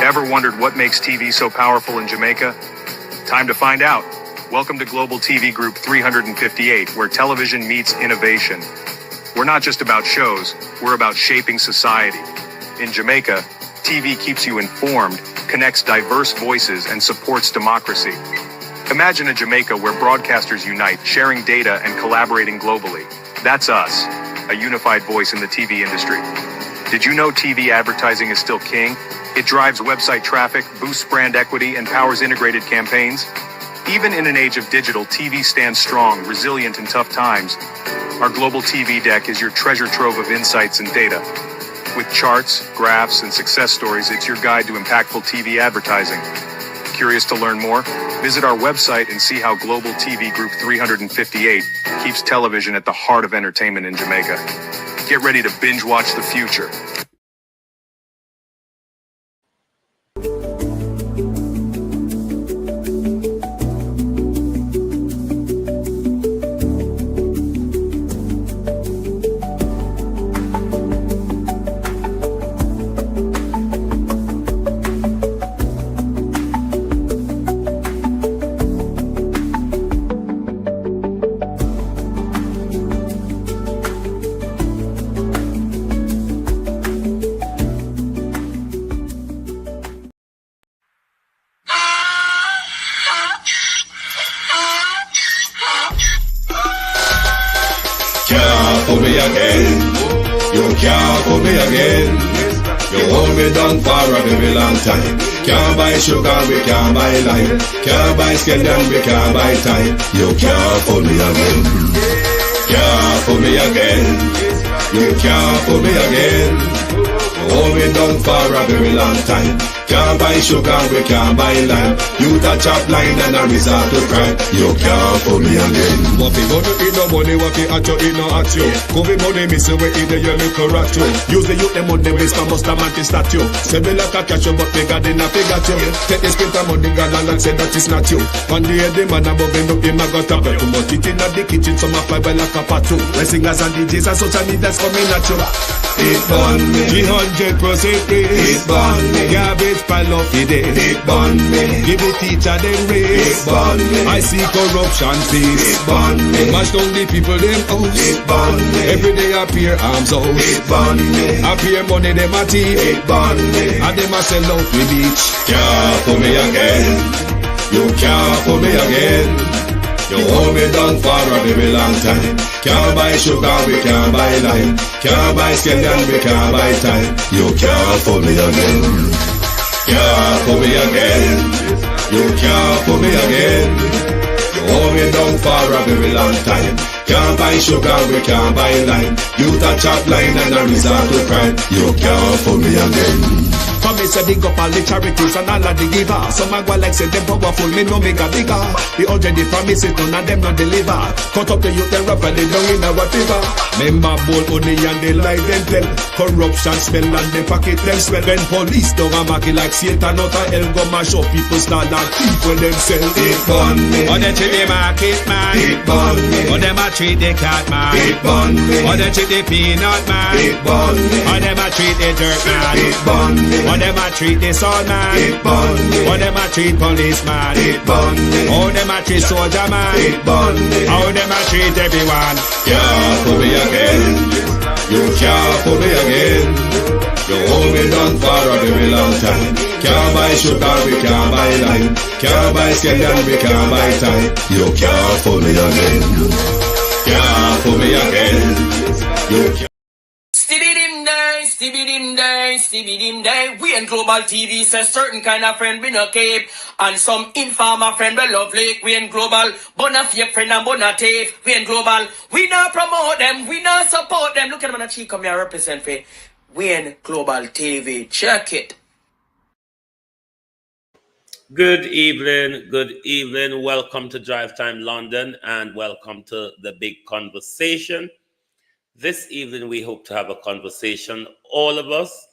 Ever wondered what makes TV so powerful in Jamaica? Time to find out. Welcome to Global TV Group 358, where television meets innovation. We're not just about shows, we're about shaping society. In Jamaica, TV keeps you informed, connects diverse voices, and supports democracy. Imagine a Jamaica where broadcasters unite, sharing data and collaborating globally. That's us, a unified voice in the TV industry. Did you know TV advertising is still king? It drives website traffic, boosts brand equity, and powers integrated campaigns. Even in an age of digital, TV stands strong, resilient in tough times. Our global TV deck is your treasure trove of insights and data. With charts, graphs, and success stories, it's your guide to impactful TV advertising. Curious to learn more? Visit our website and see how Global TV Group 358 keeps television at the heart of entertainment in Jamaica. Get ready to binge watch the future. For me again, you can't for me again. You hold me down for a very long time. Can't buy sugar, we can't buy lime. Can't buy scallion, we can't buy time. You can't for me again. Can't for me again. You can't for me again. You hold me down for a very long time. Can't buy sugar, we can't buy lime. You touch up line and a resort to cry. You can't for me again. What fi money in no money, what fi at you in no at you. Covid money missing we in the year little rat you. Use the youth them money waste and must a man to statue. Say me like a catch you but bigger than a figure you. Take the spit of money gal and say that is not you. On the head the man above him up him a got a bet. Too much it in the kitchen some a fly by like a pat too. My singers and DJs and social media's coming at you. It burn me 300% raise. It burn me Garbage pile up the day. It burn me Give the teacher them It raise. burn me I see corruption It face. burn me Mash down the people them house. It burn me Every day appear arms out. It burn me Appear money them a thief. It burn me And them a sell out with beach. Can't for me again. You can't for me again. You hold me down for a very long time. Can't buy sugar, we can't buy lime. Can't buy scallion, we can't buy time. You can't for me again. Can't for me again. You can't for me again. You hold me down for a very long time. Can't buy sugar, we can't buy lime. You touch up line and a resort to crime. You can't for me again. Come me say big up all the charities and all of the givers. Some a go like say them powerful, me no make a bigger. The 100 the promises, none of them not deliver. Cut up the youth, they rough and they down in our fever. Member bowl only and they lie them tell. Corruption smell and they pocket them swell. When police don't a market like Satan out of hell, go mash up people start and thief when them sell. It burn me Or they treat the market man. It burn me Or them a treat the cat man. It burn me Or they treat the peanut man. It burn me Or them a treat the dirt man. It burn me Or them a treat the soul man. It burn me Or them a treat policeman. It burn me How them a treat soldier man. It burn me How them a treat everyone. Can't for me again. You can't for me again. You hold me down for a very long time. Can't buy sugar, we can't buy lime. Can't buy scallion, we can't buy time. You can't for me again. Can't for me again. You can't. Stevie dim day. We in Global TV says certain kind of friend we no cape. And some informer friend we love lake. We in Global, bona fake friend and bona tape. We in Global, we not promote them, we not support them. Look at them on the cheek, come here represent for. We in Global TV, check it. Good evening. Welcome to Drive Time London and welcome to the big conversation. This evening, we hope to have a conversation, all of us,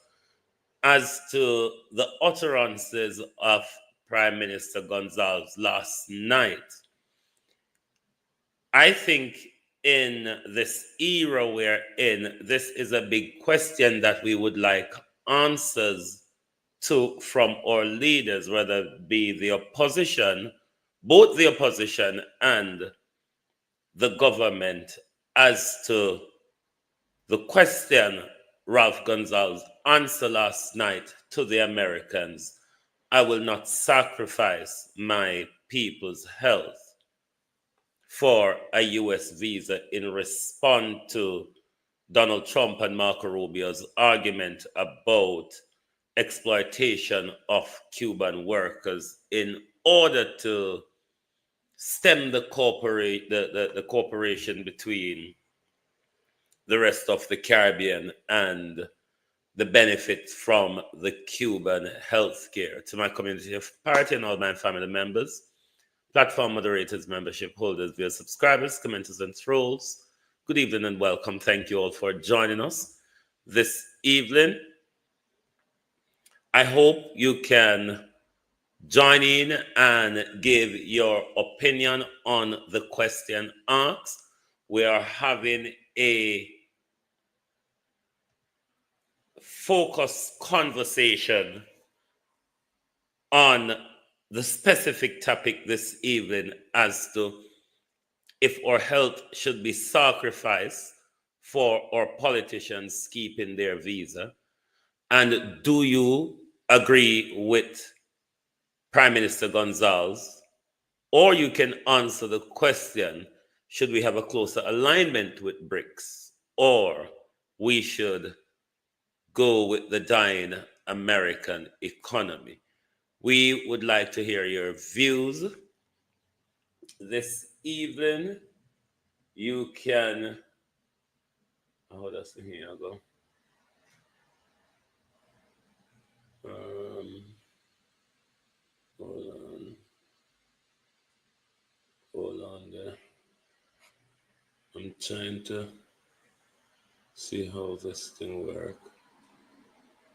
as to the utterances of Prime Minister Gonzalez last night. I think in this era we're in, this is a big question that we would like answers from our leaders, whether it be the opposition, both the opposition and the government, as to the question Ralph Gonzalez answered last night to the Americans: I will not sacrifice my people's health for a U.S. visa, in response to Donald Trump and Marco Rubio's argument about exploitation of Cuban workers in order to stem the cooperation between the rest of the Caribbean and the benefit from the Cuban healthcare. To my community of party and all my family members, platform moderators, membership holders, via subscribers, commenters, and trolls, good evening and welcome. Thank you all for joining us this evening. I hope you can join in and give your opinion on the question asked. We are having a focused conversation on the specific topic this evening as to if our health should be sacrificed for our politicians keeping their visa. And do you agree with Prime Minister Gonzalez? Or you can answer the question, should we have a closer alignment with BRICS, or we should go with the dying American economy? We would like to hear your views this evening. You can, that's the here I go. Hold on there. I'm trying to see how this thing works.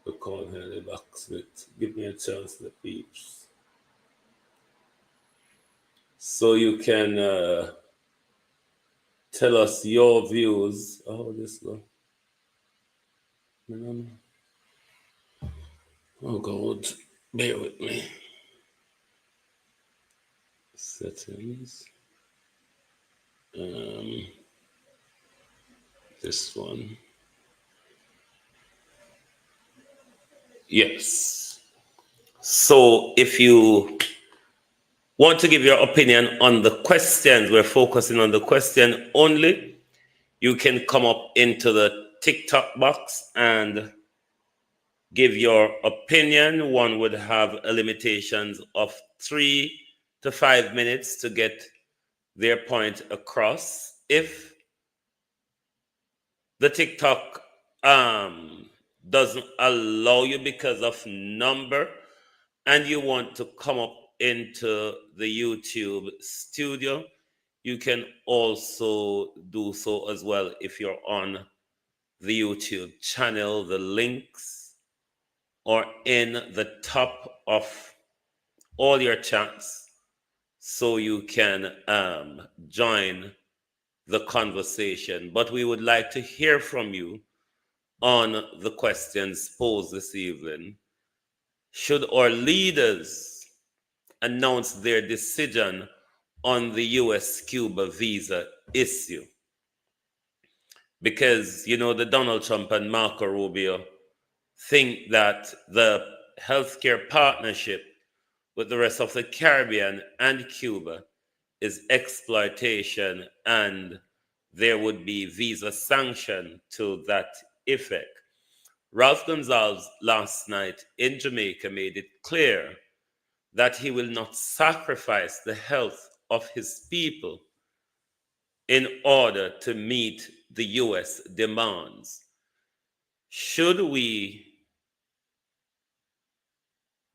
The call here, the backsmith. Give me a chance, the peeps. So you can tell us your views. Oh, this go. Oh God, bear with me. Settings. This one. Yes. So if you want to give your opinion on the questions, we're focusing on the question only, you can come up into the TikTok box and give your opinion. One would have a limitations of 3 to 5 minutes to get their point across. If the TikTok doesn't allow you because of number, and you want to come up into the YouTube studio, you can also do so as well if you're on the YouTube channel. The links are in the top of all your chats, so you can join the conversation. But we would like to hear from you on the questions posed this evening. Should our leaders announce their decision on the US-Cuba visa issue? Because, the Donald Trump and Marco Rubio think that the healthcare partnership with the rest of the Caribbean and Cuba is exploitation, and there would be visa sanction to that effect. Ralph Gonzalez last night in Jamaica made it clear that he will not sacrifice the health of his people in order to meet the U.S. demands. Should we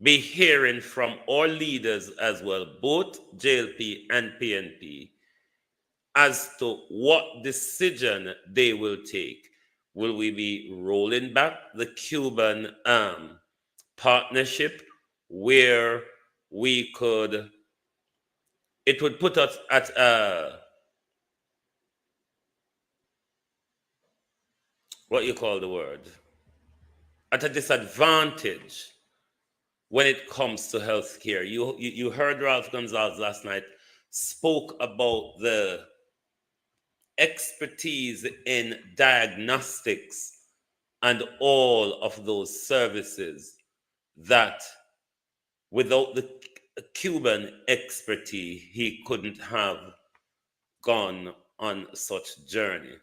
be hearing from our leaders as well, both JLP and PNP, as to what decision they will take? Will we be rolling back the Cuban partnership, where it would put us at at a disadvantage when it comes to healthcare. You heard Ralph Gonzalez last night spoke about the expertise in diagnostics and all of those services that without the Cuban expertise, he couldn't have gone on such journey.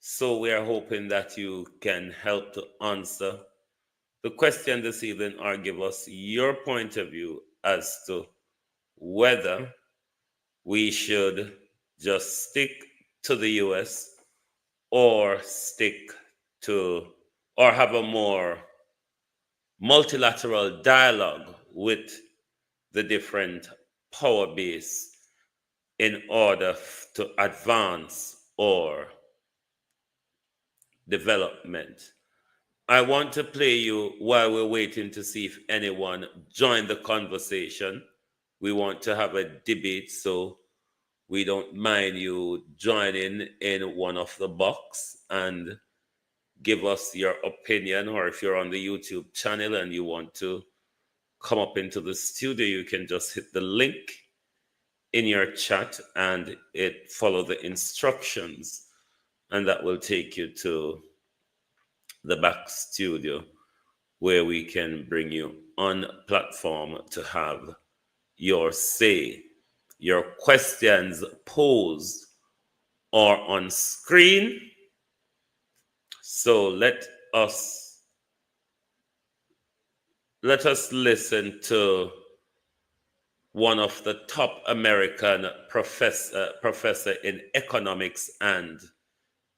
So we are hoping that you can help to answer the question this evening or give us your point of view as to whether we should just stick to the US or stick to or have a more multilateral dialogue with the different power base in order to advance or development. I want to play you while we're waiting to see if anyone joined the conversation. We want to have a debate, so we don't mind you joining in one of the box and give us your opinion, or if you're on the YouTube channel and you want to come up into the studio, you can just hit the link in your chat and it follow the instructions, and that will take you to the back studio where we can bring you on platform to have your say. Your questions posed are on screen. So let us listen to one of the top American professor in economics and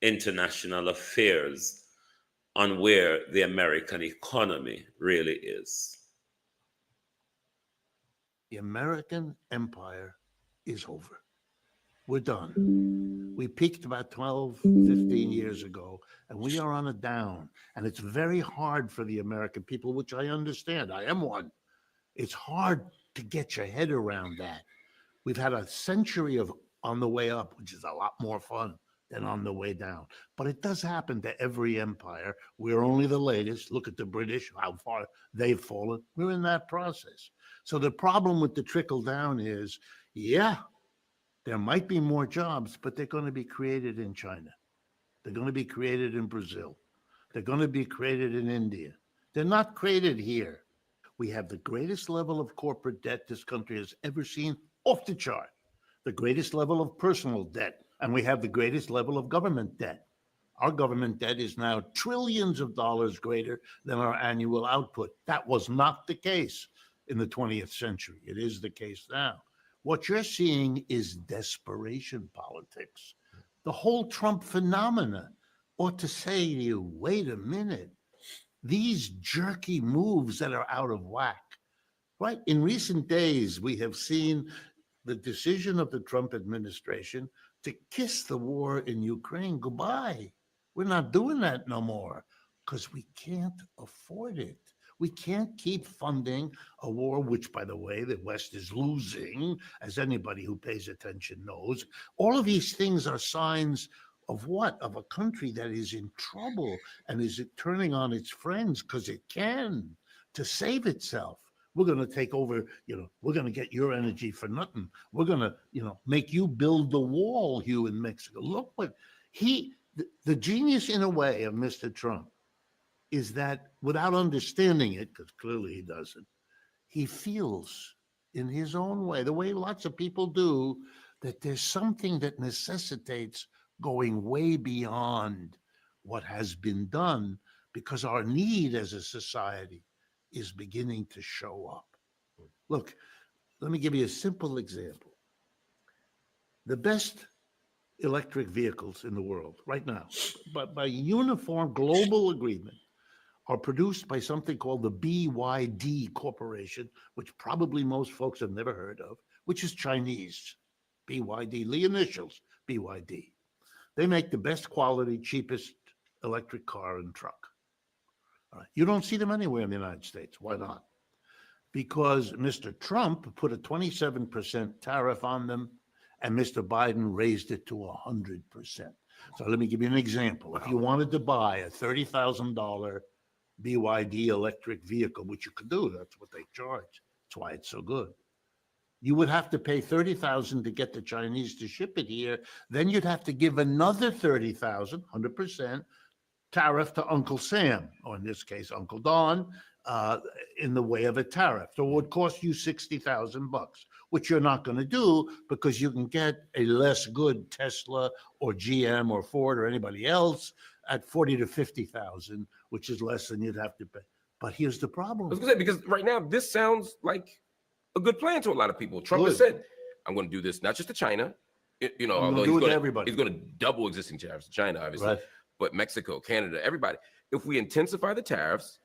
international affairs on where the American economy really is. The American empire is over. We're done. We peaked about 12, 15 years ago, and we are on a down. And it's very hard for the American people, which I understand. I am one. It's hard to get your head around that. We've had a century of on the way up, which is a lot more fun than on the way down. But it does happen to every empire. We're only the latest. Look at the British, how far they've fallen. We're in that process. So the problem with the trickle down is, yeah, there might be more jobs, but they're going to be created in China. They're going to be created in Brazil. They're going to be created in India. They're not created here. We have the greatest level of corporate debt this country has ever seen, off the chart. The greatest level of personal debt, and we have the greatest level of government debt. Our government debt is now trillions of dollars greater than our annual output. That was not the case in the 20th century. It is the case now. What you're seeing is desperation politics. The whole Trump phenomena ought to say to you, wait a minute, these jerky moves that are out of whack, right? In recent days, we have seen the decision of the Trump administration to kiss the war in Ukraine goodbye. We're not doing that no more because we can't afford it. We can't keep funding a war, which, by the way, the West is losing, as anybody who pays attention knows. All of these things are signs of what? Of a country that is in trouble and is turning on its friends because it can to save itself. We're going to take over, we're going to get your energy for nothing. We're going to, make you build the wall, Hugh, in Mexico. Look what the genius in a way of Mr. Trump is that without understanding it, because clearly he doesn't, he feels in his own way, the way lots of people do, that there's something that necessitates going way beyond what has been done because our need as a society is beginning to show up. Look, let me give you a simple example. The best electric vehicles in the world right now, but by uniform global agreement, are produced by something called the BYD Corporation, which probably most folks have never heard of, which is Chinese. BYD, the initials, BYD. They make the best quality, cheapest electric car and truck. All right. You don't see them anywhere in the United States. Why not? Because Mr. Trump put a 27% tariff on them, and Mr. Biden raised it to 100%. So let me give you an example. If you wanted to buy a $30,000 BYD electric vehicle, which you could do. That's what they charge. That's why it's so good. You would have to pay $30,000 to get the Chinese to ship it here. Then you'd have to give another $30,000, 100% tariff to Uncle Sam, or in this case, Uncle Don, in the way of a tariff. So it would cost you $60,000, which you're not going to do because you can get a less good Tesla or GM or Ford or anybody else at 40 to 50,000, which is less than you'd have to pay. But here's the problem. I was going to say, because right now this sounds like a good plan to a lot of people. Trump has said, I'm going to do this not just to China, although he's going to double existing tariffs to China, obviously, right, but Mexico, Canada, everybody. If we intensify the tariffs,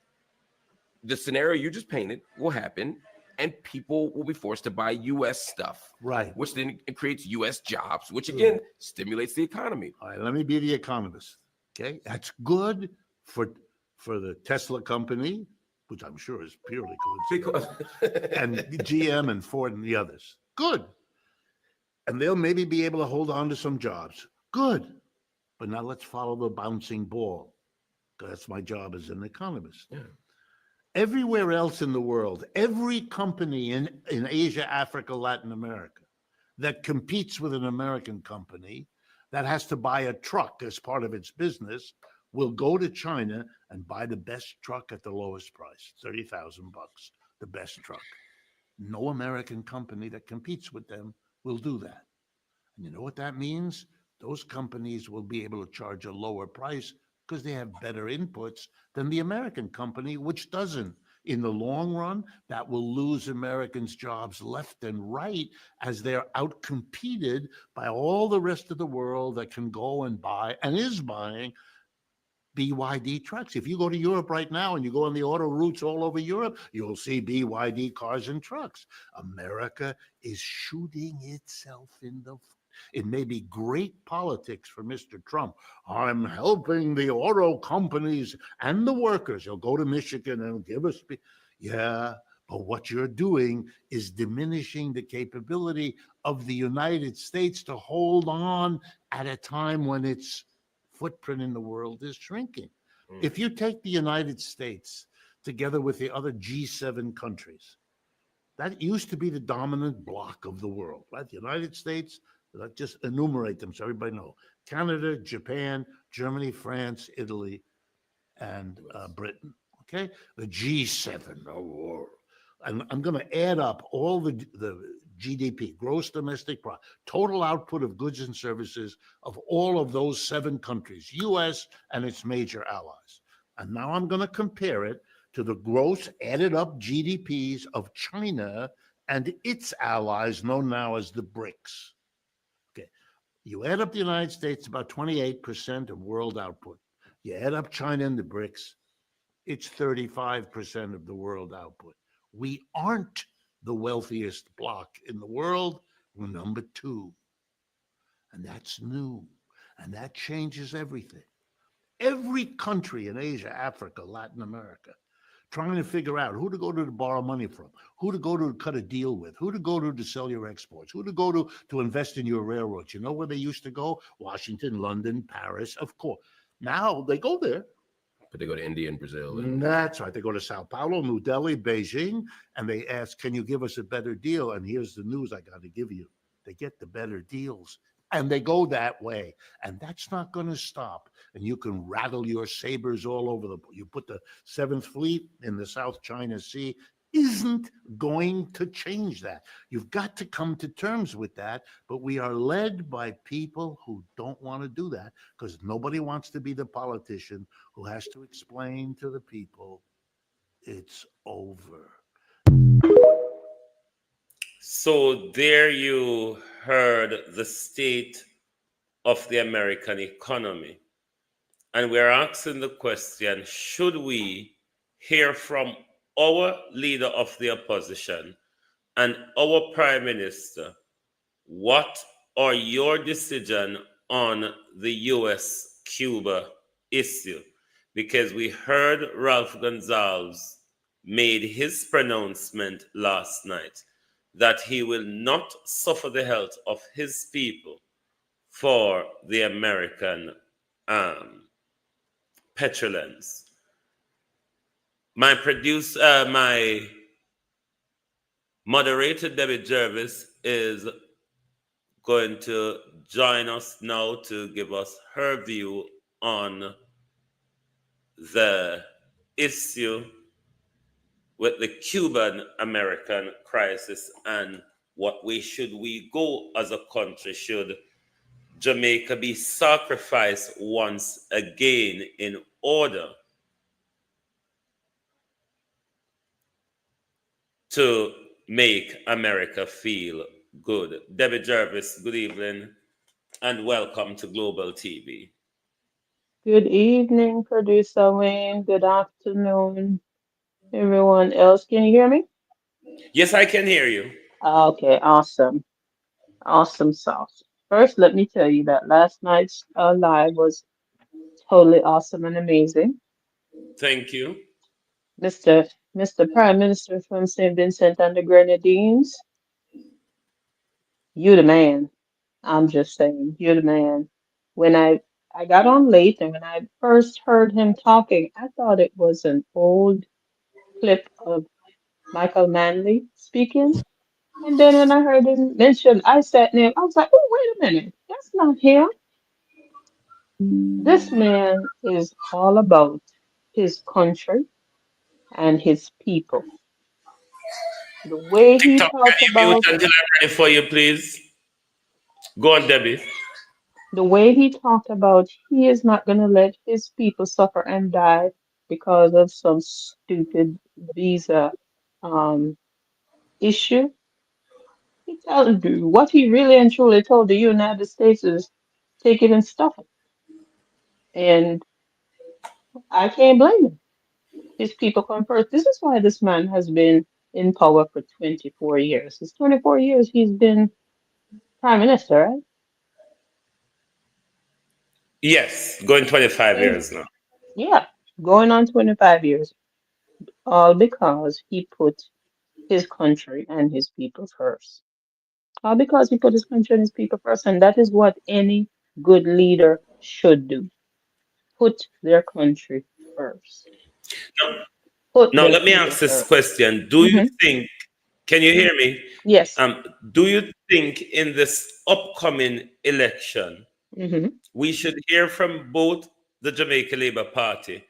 the scenario you just painted will happen, and people will be forced to buy U.S. stuff, right? Which then it creates U.S. jobs, which again stimulates the economy. All right, let me be the economist. Okay, that's good for the Tesla company, which I'm sure is purely coincidental, and GM and Ford and the others. Good, and they'll maybe be able to hold on to some jobs. Good, but now let's follow the bouncing ball, because that's my job as an economist. Yeah. Everywhere else in the world, every company in Asia, Africa, Latin America that competes with an American company that has to buy a truck as part of its business will go to China and buy the best truck at the lowest price, $30,000, the best truck. No American company that competes with them will do that. And you know what that means? Those companies will be able to charge a lower price because they have better inputs than the American company, which doesn't. In the long run, that will lose Americans' jobs left and right as they're outcompeted by all the rest of the world that can go and buy and is buying BYD trucks. If you go to Europe right now and you go on the auto routes all over Europe, you'll see BYD cars and trucks. America is shooting itself in the foot. It may be great politics for Mr. Trump. I'm helping the auto companies and the workers. He'll go to Michigan and give us, yeah, but what you're doing is diminishing the capability of the United States to hold on at a time when its footprint in the world is shrinking. If you take the United States together with the other G7 countries, that used to be the dominant bloc of the world, right? The United States, let's just enumerate them so everybody knows. Canada, Japan, Germany, France, Italy, and Britain, okay? The G7. I'm going to add up all the GDP, gross domestic product, total output of goods and services of all of those 7 countries, U.S. and its major allies. And now I'm going to compare it to the gross added up GDPs of China and its allies, known now as the BRICS. Okay, you add up the United States, about 28% of world output. You add up China and the BRICS, it's 35% of the world output. We aren't the wealthiest bloc in the world. We're number 2. And that's new. And that changes everything. Every country in Asia, Africa, Latin America, trying to figure out who to go to borrow money from, who to go to cut a deal with, who to go to sell your exports, who to go to invest in your railroads. You know where they used to go? Washington, London, Paris, of course. Now they go there. But they go to India and Brazil. That's right. They go to Sao Paulo, New Delhi, Beijing, and they ask, can you give us a better deal? And here's the news I got to give you. They get the better deals. And they go that way. And that's not going to stop. And you can rattle your sabers all over you put the 7th Fleet in the South China Sea. Isn't going to change that. You've got to come to terms with that. But we are led by people who don't want to do that because nobody wants to be the politician who has to explain to the people it's over. So there you heard the state of the American economy. And we're asking the question, should we hear from our leader of the opposition and our prime minister, what are your decision on the US-Cuba issue? Because we heard Ralph Gonsalves made his pronouncement last night that he will not suffer the health of his people for the American petrodolars. My producer, my moderator, Debbie Jervis, is going to join us now to give us her view on the issue with the Cuban American crisis and what way should we go as a country. Should Jamaica be sacrificed once again in order to make America feel good? Debbie Jervis, good evening and welcome to Global TV. Good evening, Producer Wayne. Good afternoon, everyone else. Can you hear me? Yes, I can hear you. Okay, awesome. Awesome sauce. First, let me tell you that last night's live was totally awesome and amazing. Thank you. Mr. Prime Minister from St. Vincent and the Grenadines, you the man. I'm just saying, you're the man. When I got on late and when I first heard him talking, I thought it was an old clip of Michael Manley speaking. And then when I heard him mention Isaac name, I was like, oh, wait a minute. That's not him. This man is all about his country and his people. The way he TikTok, talked can you mute about, until I'm ready for you, please? Go on, Debbie. the way he talked about he is not going to let his people suffer and die because of some stupid visa um, issue. He told you what he really and truly told the United States is take it and stuff it. And I can't blame him. His people come first. This is why this man has been in power for 24 years. It's 24 years he's been prime minister, right? Yes, going 25 Yeah, years now. yeah, going on 25 years, all because he put his country and his people first. All because he put his country and his people first. And that is what any good leader should do. Put their country first. Now, Put now their let me people ask this first. question. Do you Hmm. think, can you hear me? Yes. Do you think in this upcoming election, Hmm. we should hear from both the Jamaica Labour Party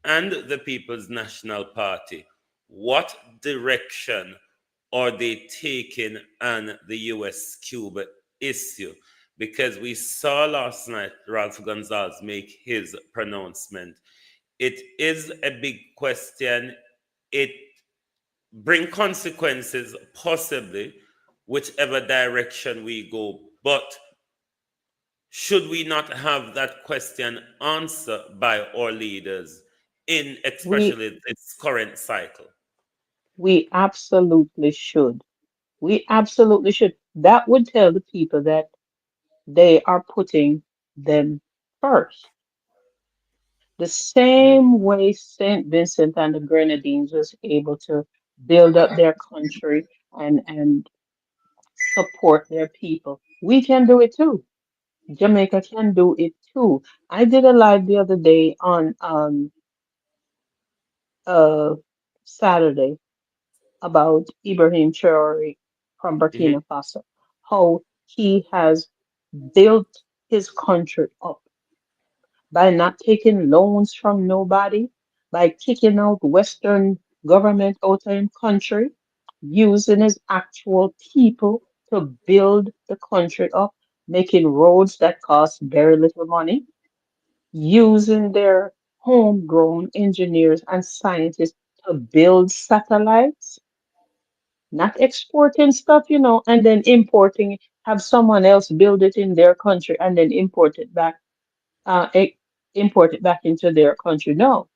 and the People's National Party? What direction are they taking on the US Cuba issue? Because we saw last night Ralph Gonzalez make his pronouncement. It is a big question. It bring consequences possibly whichever direction we go. But should we not have that question answered by our leaders in We especially its current cycle? we absolutely should. We absolutely should. That would tell the people that they are putting them first. The same way St. Vincent and the Grenadines was able to build up their country and support their people. We can do it too. Jamaica can do it too. I did a live the other day on uh Saturday about Ibrahim Traore from Mhm. Burkina Faso, how he has built his country up by not taking loans from nobody, by kicking out Western government out of his country, using his actual people to build the country up, making roads that cost very little money, using their homegrown engineers and scientists to build satellites, not exporting stuff, and then importing, have someone else build it in their country and then uh, e- import it back into their country. No,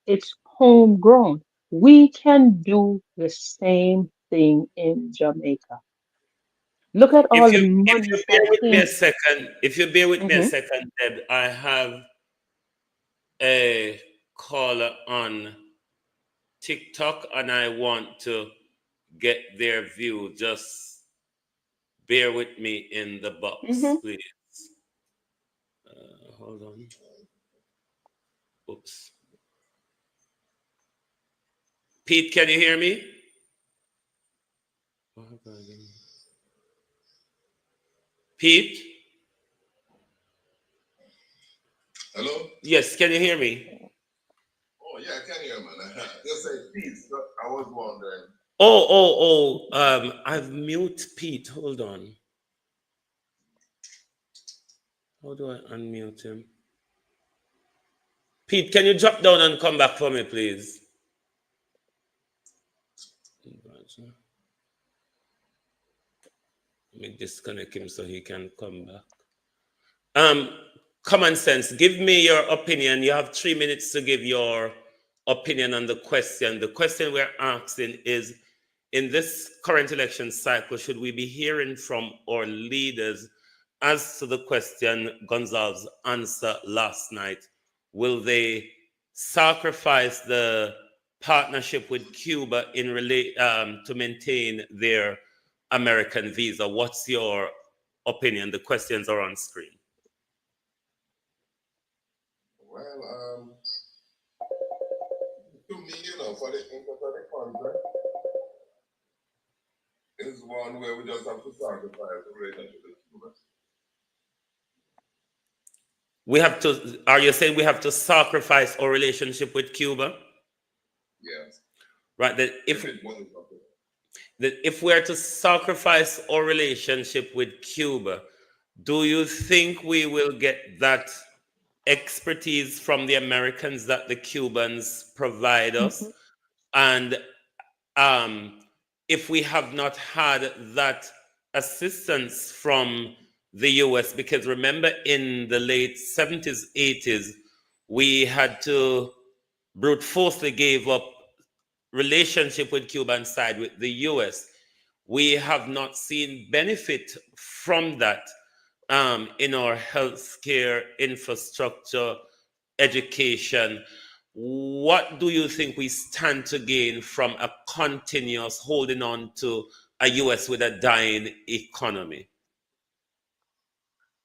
it's homegrown. We can do the same thing in Jamaica. Look at all the If you monies bear that with me a came. second, if you bear with me a Mhm. second, Deb, I have a caller on TikTok and I want to get their view. Just bear with me in the box, Mhm. please. Hold on. Oops. Pete, can you hear me? Pete? Hello? Yes, can you hear me? Oh, yeah, I can hear, man. Just say peace. I was wondering. I've mute Pete. Hold on. How do I unmute him? Pete, can you drop down and come back for me, please? Let me disconnect him so he can come back. Common sense, give me your opinion. You have 3 minutes to give your opinion on the question. The question we're asking is, in this current election cycle, should we be hearing from our leaders as to the question Gonzalez answered last night? Will they sacrifice the partnership with Cuba to maintain their American visa? What's your opinion? The questions are on screen. Well, to me, for the interest of the country, is one where we just have to sacrifice the relationship with Cuba. We have to, are you saying we have to sacrifice our relationship with Cuba? Yes. Right, that if we're to sacrifice our relationship with Cuba, do you think we will get that expertise from the Americans that the Cubans provide us? And if we have not had that assistance from the US, because remember in the late 70s, 80s, we had to brute forcefully gave up relationship with Cuba and side with the US. We have not seen benefit from that in our healthcare infrastructure, education. What do you think we stand to gain from a continuous holding on to a US with a dying economy?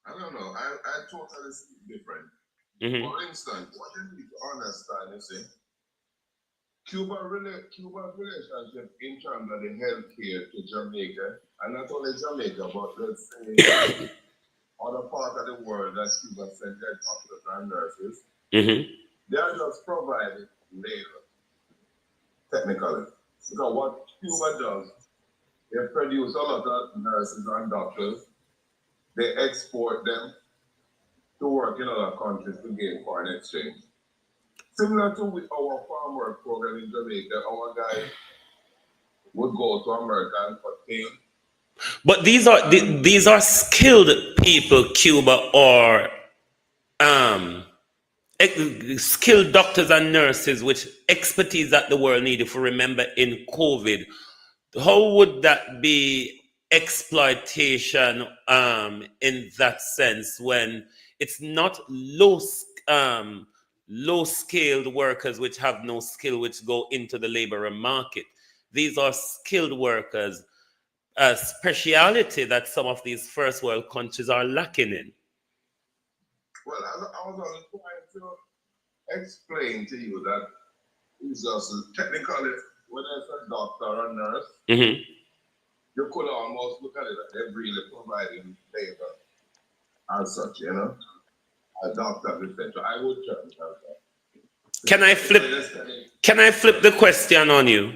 I don't know. I totally see different. For instance, what you need to understand, you see, Cuba's relationship in terms of the healthcare to Jamaica, and not only Jamaica, but let's say other parts of the world that Cuba sent their doctors and nurses, they are just providing labor, technically. So what Cuba does, they produce a lot of nurses and doctors, they export them to work in other countries to gain foreign exchange. Similar to with our farm work program in Jamaica, our guys would go to America and obtain. But these are skilled people, Cuba, or skilled doctors and nurses with expertise that the world needed. If you remember in COVID, how would that be exploitation in that sense when it's not low skilled workers which have no skill which go into the labor market? These are skilled workers, a speciality that some of these first world countries are lacking in. Well, I was only trying to explain to you that it's just technically, whether it's a doctor or a nurse, you could almost look at it as they're really providing labor as such, a doctor, etc. I would try to have that. Can I flip the question on you?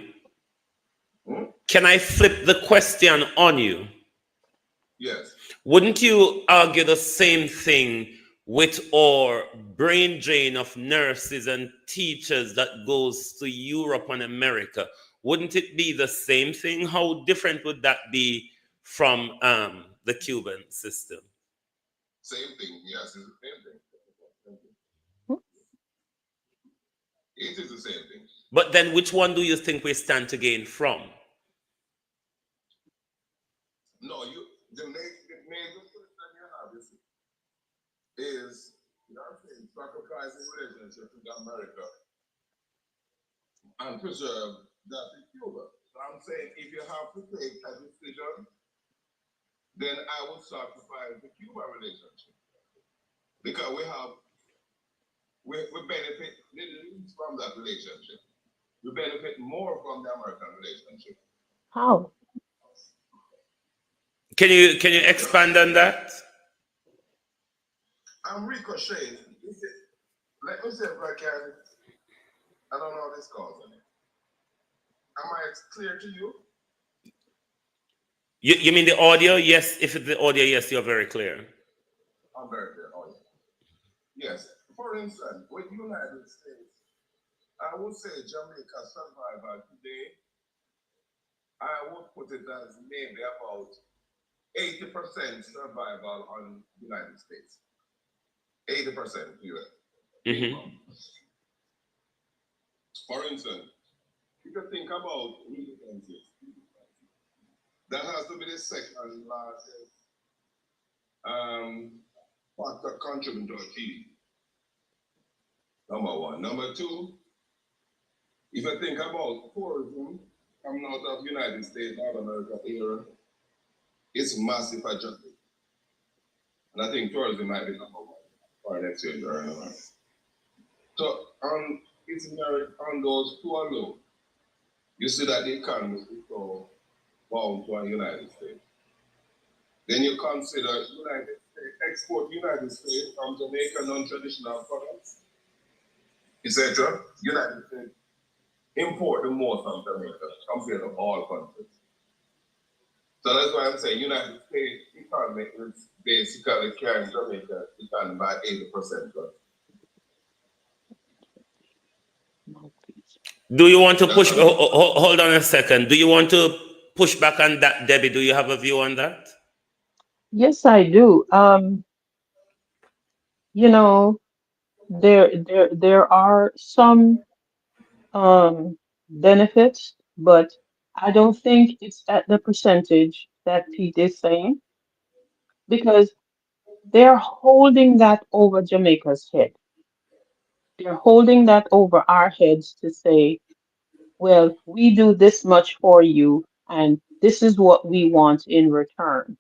Can I flip the question on you? Yes. Wouldn't you argue the same thing with our brain drain of nurses and teachers that goes to Europe and America? Wouldn't it be the same thing? How different would that be from the Cuban system? Same thing, yes, it's the same thing. It is the same thing. But then which one do you think we stand to gain from? No, the major question you have is you're saying sacrificing relationship with America and preserve that in Cuba. So I'm saying if you have to take a decision, then I would sacrifice the Cuba relationship. Because we benefit the least from that relationship. We benefit more from the American relationship. How? Can you expand on that? I'm ricocheting. Let me see if I can. I don't know how this calls on it. Am I clear to you? You mean the audio? Yes. If it's the audio, yes, you're very clear. I'm very clear. Oh, yeah. Yes. For instance, with the United States, I would say Jamaica survival today, I would put it as maybe about 80% survival on the United States. 80% US. Mm-hmm. For instance, you can think about remittances. That has to be the second largest factor contributing to GDP. Number one. Number two, if you think about tourism coming out of United States, North America era, it's massive adjustment. And I think tourism might be number one for next year. So it's merit on those two alone. You see that the economy is so bound to the United States. Then you consider United States, export United States from Jamaica non-traditional products, etc. United States import the most from Jamaica compared to all countries. So that's why I'm saying United States economy is basically carrying Jamaica economy by 80%. Do you want to push? Hold on a second. Do you want to push back on that, Debbie? Do you have a view on that? Yes, I do. You know, there are some benefits, but I don't think it's at the percentage that Pete is saying because they're holding that over Jamaica's head. They're holding that over our heads to say, well, we do this much for you, and this is what we want in return.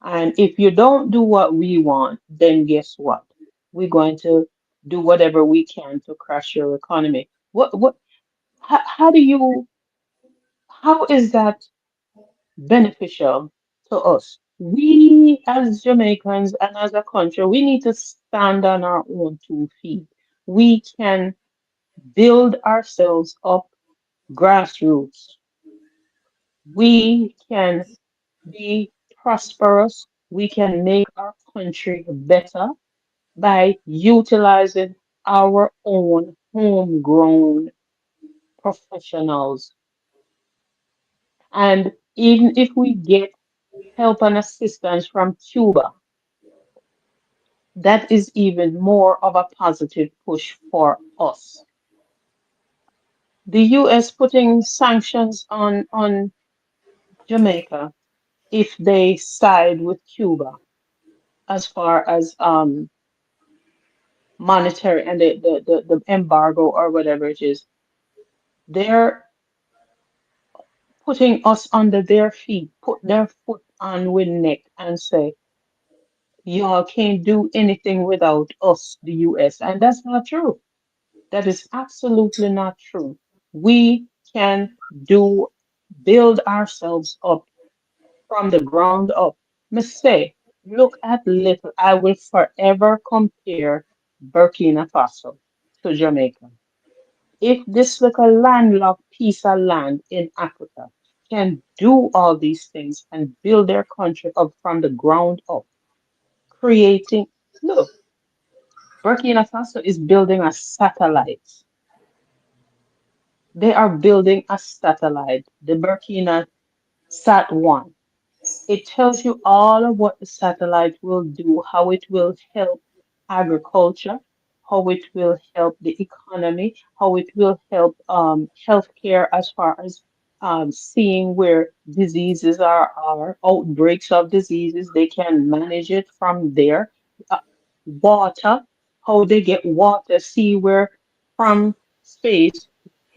And if you don't do what we want, then guess what? We're going to do whatever we can to crash your economy. How do you, how is that beneficial to us? We as Jamaicans and as a country, we need to stand on our own 2 feet. We can build ourselves up grassroots. We can be prosperous. We can make our country better by utilizing our own homegrown professionals. And even if we get help and assistance from Cuba, that is even more of a positive push for us. The US putting sanctions on Jamaica if they side with Cuba as far as monetary and the embargo or whatever it is, they're putting us under their feet, put their foot on we neck and say, y'all can't do anything without us, the US. And that's not true. That is absolutely not true. We can do build ourselves up from the ground up. Must say, look at little. I will forever compare Burkina Faso to Jamaica. If this little landlocked piece of land in Africa can do all these things and build their country up from the ground up, creating, look, Burkina Faso is building a satellite. They are building a satellite, the Burkina Sat 1. It tells you all of what the satellite will do, how it will help agriculture, how it will help the economy, how it will help healthcare as far as seeing where diseases are, outbreaks of diseases, they can manage it from there. Uh, Water, how they get water, see where from space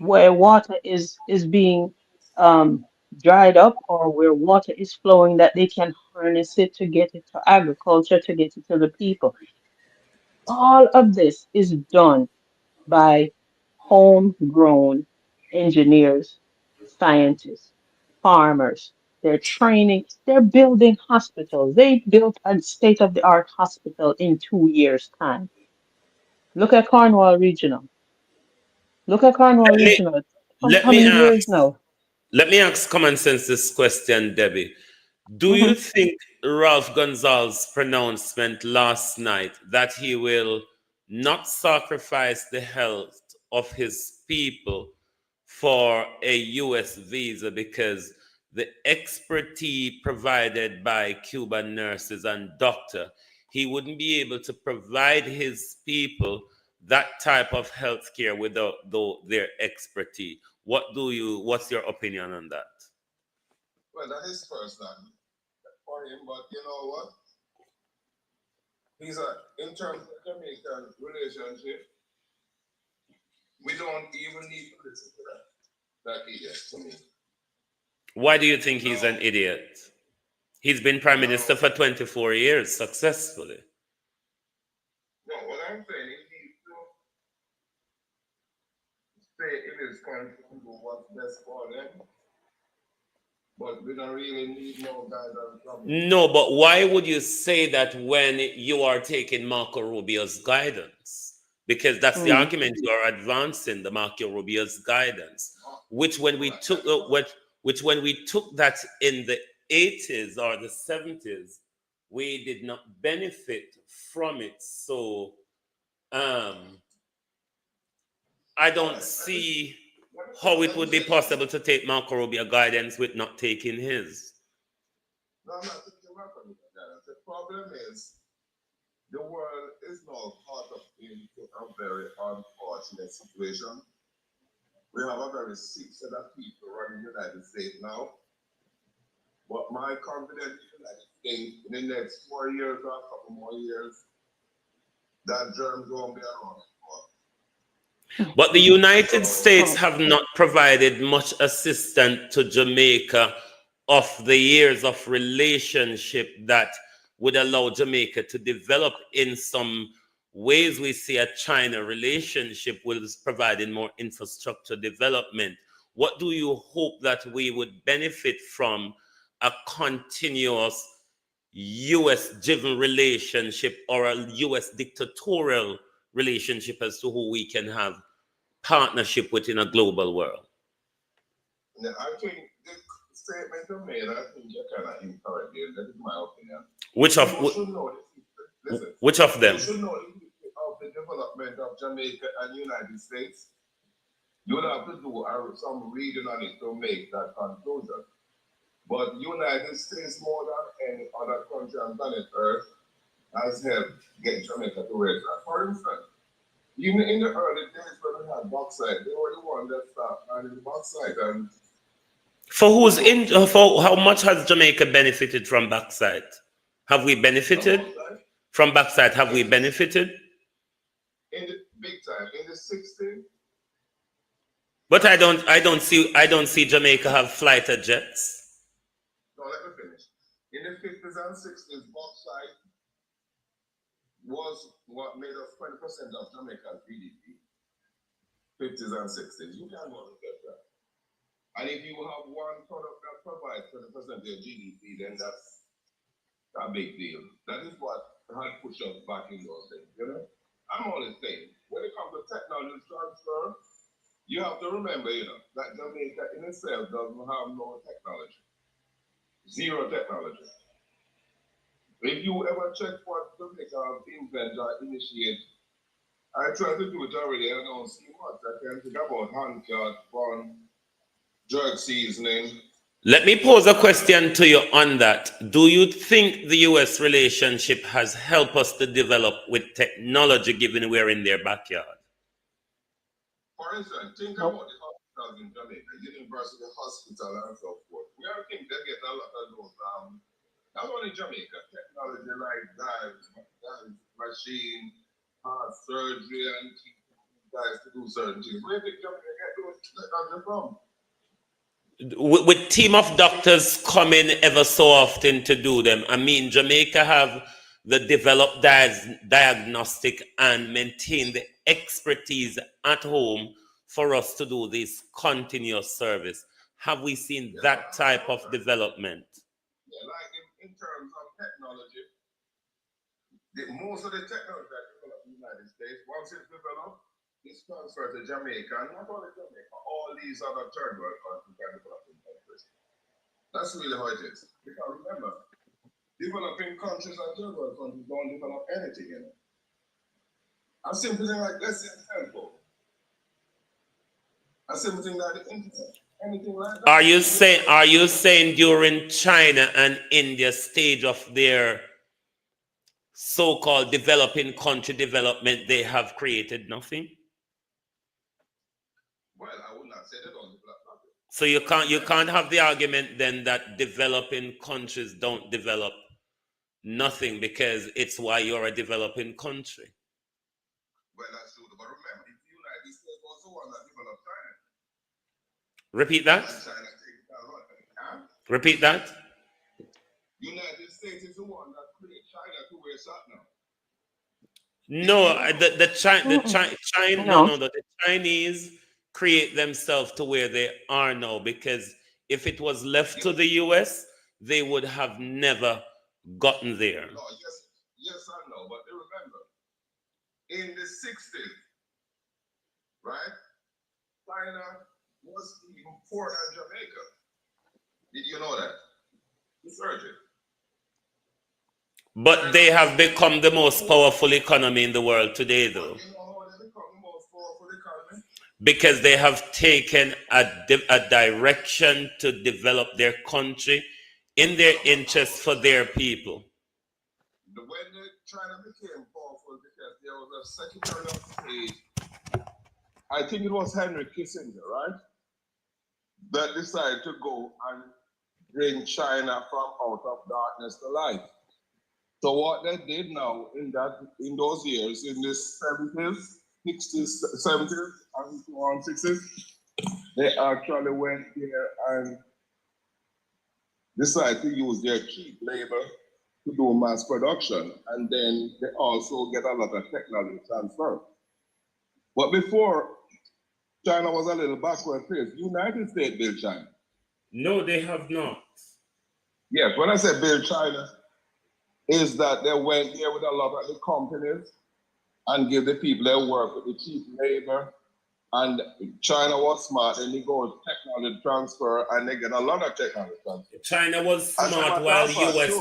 where water is being um, dried up or where water is flowing that they can harness it to get it to agriculture, to get it to the people. All of this is done by homegrown. engineers, scientists, farmers. They're training, they're building hospitals. They built a state-of-the-art hospital in 2 years' time. Look at Cornwall Regional. Look at Cornwall Let me, Regional. let How me many ask years now? let me ask common sense this question, Debbie. Do you Hmm. think Ralph Gonzalez's pronouncement last night that he will not sacrifice the health of his people for a US visa because the expertise provided by Cuban nurses and doctor, he wouldn't be able to provide his people that type of health care without their expertise? What's your opinion on that? Well, that is personal for him, but you know what? In terms of Jamaican relationship, we don't even need to listen to that idiot to me. Why do you think he's an idiot? He's been prime minister for 24 years successfully. No, what I'm saying is he needs to stay in his country and do what's best for them. But we don't really need no guidance from him. No, but why would you say that when you are taking Marco Rubio's guidance? Because that's the argument you are advancing, the Marco Rubio's guidance, which when we took that in the 80s or the 70s, we did not benefit from it. So I don't see how it would be possible to take Marco Rubio guidance with not taking his. No, I'm not taking Marco Rubio guidance. The problem is the world is now caught up into a very unfortunate situation. We have a very sick set of people running the United States now. But my confidence in the United States in the next 4 years or a couple more years, that germ won't be around. But the United States have not provided much assistance to Jamaica of the years of relationship that would allow Jamaica to develop in some ways. We see a China relationship was providing more infrastructure development. What do you hope that we would benefit from a continuous US-driven relationship or a US dictatorial relationship as to who we can have partnership with in a global world? Yeah, I think the statement you made, I think you're kind of incorrect there. That is my opinion. Which of them? You should know the history of the development of Jamaica and the United States. You'll have to do some reading on it to make that conclusion. But the United States, more than any other country on planet Earth, has helped get Jamaica to where it's at. For instance, even in the early days when we had bauxite, they were the ones that started mining bauxite. And for how much has Jamaica benefited from bauxite? Have we benefited from bauxite? Have we benefited? In the big time, in the 60s. But I don't see Jamaica have fighter jets. No, let me finish. In the 50s and 60s, bauxite was what made up 20% of Jamaica's GDP. 50s and 60s. You can go look at that. And if you have one product that provides 20% of your GDP, then that's a big deal. That is what had pushed us back in those days, you know? I'm only saying, when it comes to technology transfer, you have to remember, that Jamaica in itself doesn't have no technology. Zero technology. If you ever check what Jamaica invent or initiate, I try to do it already and I don't see much. I can think about hand cut, bun, jerk seasoning. Let me pose a question to you on that. Do you think the US relationship has helped us to develop with technology given we're in their backyard? For instance, think about the hospitals in Jamaica, University Hospital and so forth. We are thinking they get a lot of those, not only Jamaica, technology like dive machine, surgery, and guys to do certain things. Where did Jamaica get those technology from? With team of doctors coming ever so often to do them. I mean, Jamaica have the developed diagnostic and maintain the expertise at home for us to do this continuous service? Have we seen that type of development? Yeah, like in terms of technology, most of the technology that developed in the United States, once it's developed, it's transferred to Jamaica, and not only Jamaica, all these other third world countries are developing countries. That's really how it is. Because remember, developing countries and third world countries don't develop anything, you know. A simple thing like, let's say, example. A simple thing like the internet. Anything like that. Are you saying during China and India stage of their so-called developing country development, they have created nothing? Well, I would not say they don't develop nothing. So you can't have the argument then that developing countries don't develop nothing because it's why you're a developing country. Well, that's true. But remember, the United States was the one that developed China. Repeat that. Repeat that. United States is the one that created China to where it's at now. No, the Chinese create themselves to where they are now, because if it was left to the US, they would have never gotten there. No, yes I know, but remember, in the 60s, right? China was even poorer than Jamaica. Did you know that? Research it. But they have become the most powerful economy in the world today, though. You know how they become the most powerful economy? Because they have taken a direction to develop their country in their interest for their people. When China became powerful, because there was a secretary of state, I think it was Henry Kissinger, right? That decided to go and bring China from out of darkness to light. So what they did now in those years, in the 70s, 60s, 70s, and 60s, they actually went there and decided to use their cheap labor to do mass production. And then they also get a lot of technology transfer. But before, China was a little backward place. United States built China. No, they have not. Yes, when I say build China, is that they went there with a lot of the companies and give the people their work with the cheap labor. And China was smart, and they go with technology transfer, and they get a lot of technology transfer. China was smart while US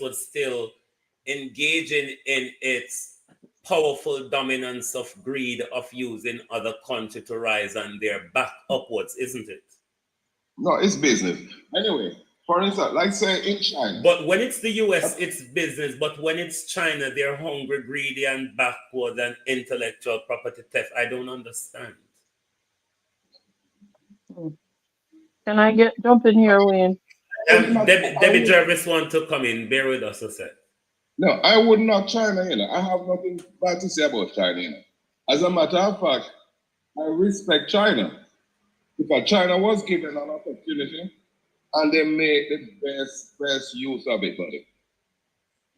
was still engaging in its powerful dominance of greed of using other countries to rise and their back upwards, isn't it? No, it's business. Anyway, for instance, like say in China. But when it's the US, it's business. But when it's China, they're hungry, greedy, and backward and intellectual property theft. I don't understand. Can I jump in here, Wayne? Debbie Jervis want to come in. Bear with us a sec. No, I would not China, you know. I have nothing bad to say about China, you know. As a matter of fact, I respect China. Because China was given an opportunity and they made the best use of it, buddy.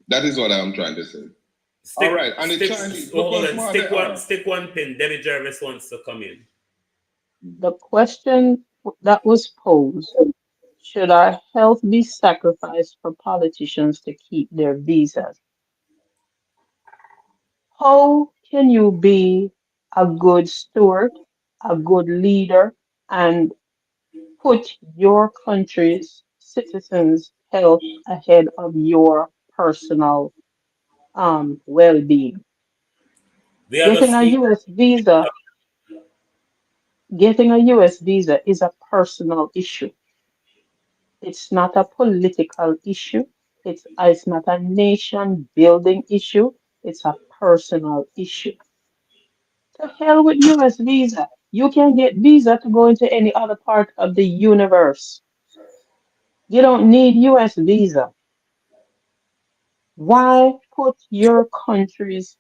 That is what I'm trying to say. All right, and the Chinese... Stick one pin. Debbie Jervis wants to come in. The question that was posed, should our health be sacrificed for politicians to keep their visas? How can you be a good steward, a good leader, and put your country's citizens' health ahead of your personal well-being? Getting a U.S. visa, getting a U.S. visa is a personal issue. It's not a political issue. It's not a nation-building issue. It's a personal issue. To hell with U.S. visa. You can get visa to go into any other part of the universe. You don't need U.S. visa. Why put your country's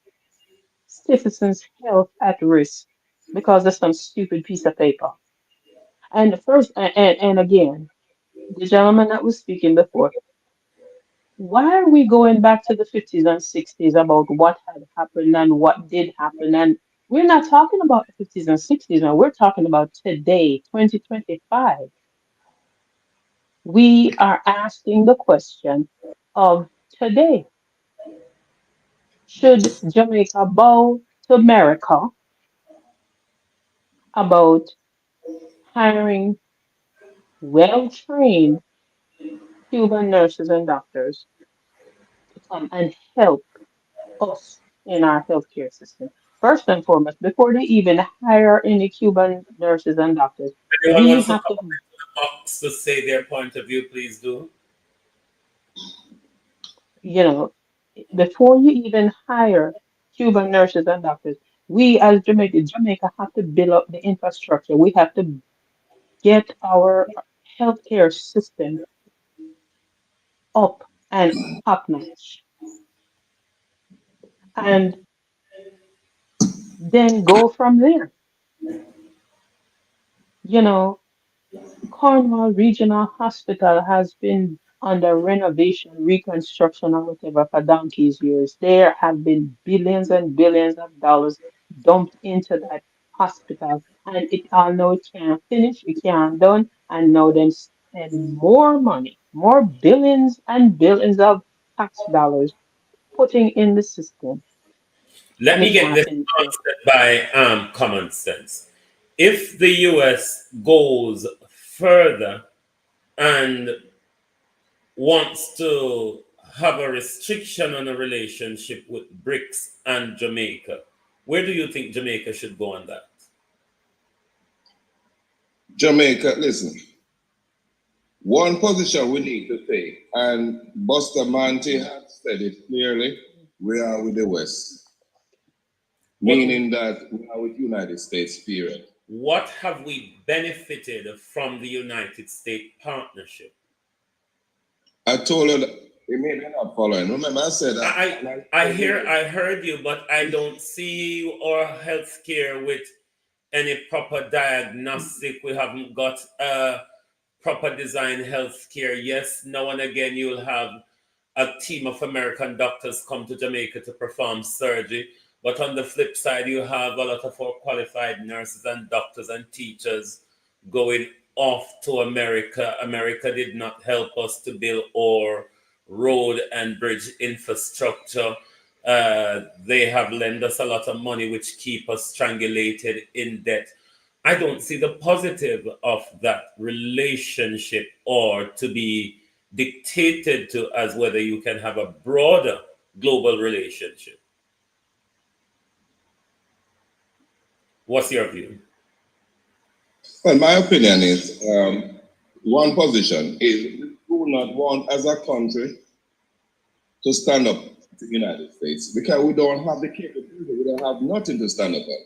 citizens' health at risk because of some stupid piece of paper? And first, and again, the gentleman that was speaking before, why are we going back to the 50s and 60s about what had happened and what did happen? And We're not talking about the 50s and 60s now. We're talking about today, 2025. We are asking the question of today. Should Jamaica bow to America about hiring well-trained Cuban nurses and doctors to come and help us in our healthcare system? First and foremost, before they even hire any Cuban nurses and doctors, Anyone we wants to have come to, into the box to say their point of view, please do. you know, before you even hire Cuban nurses and doctors, we as Jamaica have to build up the infrastructure. We have to get our healthcare system up and top notch, and then go from there. You know, Cornwall Regional Hospital has been under renovation, reconstruction, or whatever for donkey's years. There have been billions and billions of dollars dumped into that hospital, and it all know it can't finish, it can't done, and now then spend more money, more billions and billions of tax dollars putting in the system, Let and me it get can't this finish yet. answered by common sense. If the US goes further and wants to have a restriction on a relationship with BRICS and Jamaica, where do you think Jamaica should go on that? Jamaica, listen, one position we need to take, and Bustamante has said it clearly, we are with the West, meaning that we are with United States, period. What have we benefited from the United States partnership? I told her that they may be not following. Remember, I said that. I heard you, but I don't see our healthcare with any proper diagnostic. We haven't got proper design healthcare. Yes, now and again you'll have a team of American doctors come to Jamaica to perform surgery. But on the flip side, you have a lot of our qualified nurses and doctors and teachers going off to America. America did not help us to build our road and bridge infrastructure. They have lent us a lot of money, which keep us strangulated in debt. I don't see the positive of that relationship or to be dictated to as whether you can have a broader global relationship. What's your view? Well, my opinion is one position is we do not want as a country to stand up to the United States because we don't have the capability, we don't have nothing to stand up on.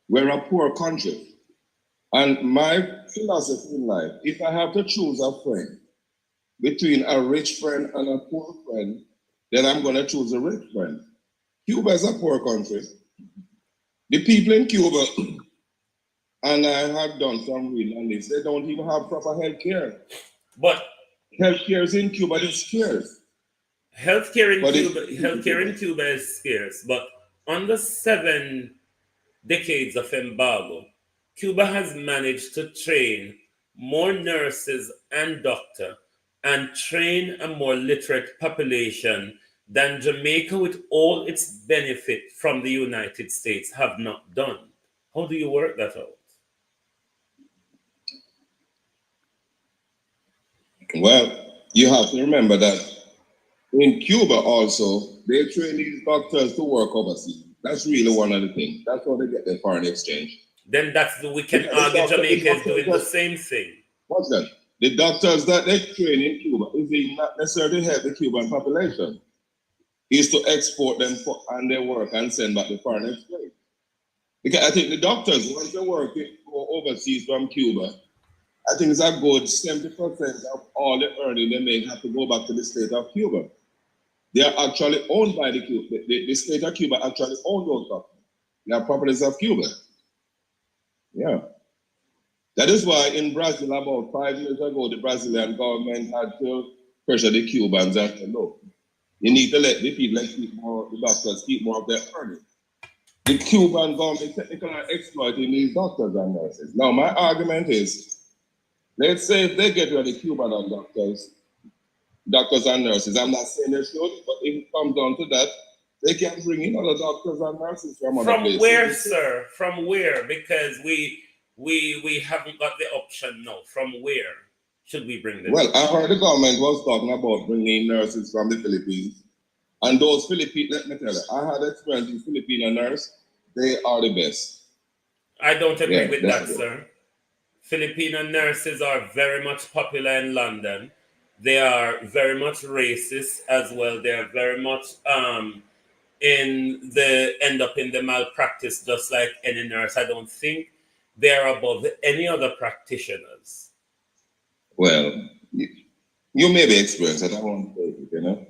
We're a poor country. And my philosophy in life, if I have to choose a friend between a rich friend and a poor friend, then I'm going to choose a rich friend. Cuba is a poor country. The people in Cuba, and I have done some reading on this, they don't even have proper health care. But health care is in Cuba, it's scarce. Healthcare in Cuba is scarce, but under 7 decades of embargo, Cuba has managed to train more nurses and doctors and train a more literate population than Jamaica, with all its benefit from the United States, have not done. How do you work that out? Well, you have to remember that in Cuba also, they train these doctors to work overseas. That's really one of the things. That's how they get their foreign exchange. Then we can argue Jamaica is doing the same thing. What's that? The doctors that they train in Cuba is not necessarily help the Cuban population. Is to export them and their work and send back the foreign exchange. Because I think the doctors, once they work go overseas from Cuba, I think it's a good 70% of all the earning they make have to go back to the state of Cuba. They are actually owned by the Cuba. The state of Cuba actually owns those doctors. They are properties of Cuba. Yeah. That is why in Brazil, about 5 years ago, the Brazilian government had to pressure the Cubans and say, look, you need to let the people keep more, the doctors keep more of their earnings. the Cuban government technically are exploiting these doctors and nurses. Now, my argument is, let's say if they get rid of the Cuban and doctors and nurses, I'm not saying they should, but if it comes down to that, they can bring in other doctors and nurses from other places. From where, sir? From where? Because we haven't got the option now. From where should we bring them? Well, I heard the government was talking about bringing nurses from the Philippines. And those Philippine, let me tell you, I had experience with Filipino nurse. They are the best. I don't agree with that, sir. Filipino nurses are very much popular in London. They are very much racist as well. They are very much end up in the malpractice just like any nurse. I don't think they're above any other practitioners. Well, you may be experienced. I don't want to take it, you know.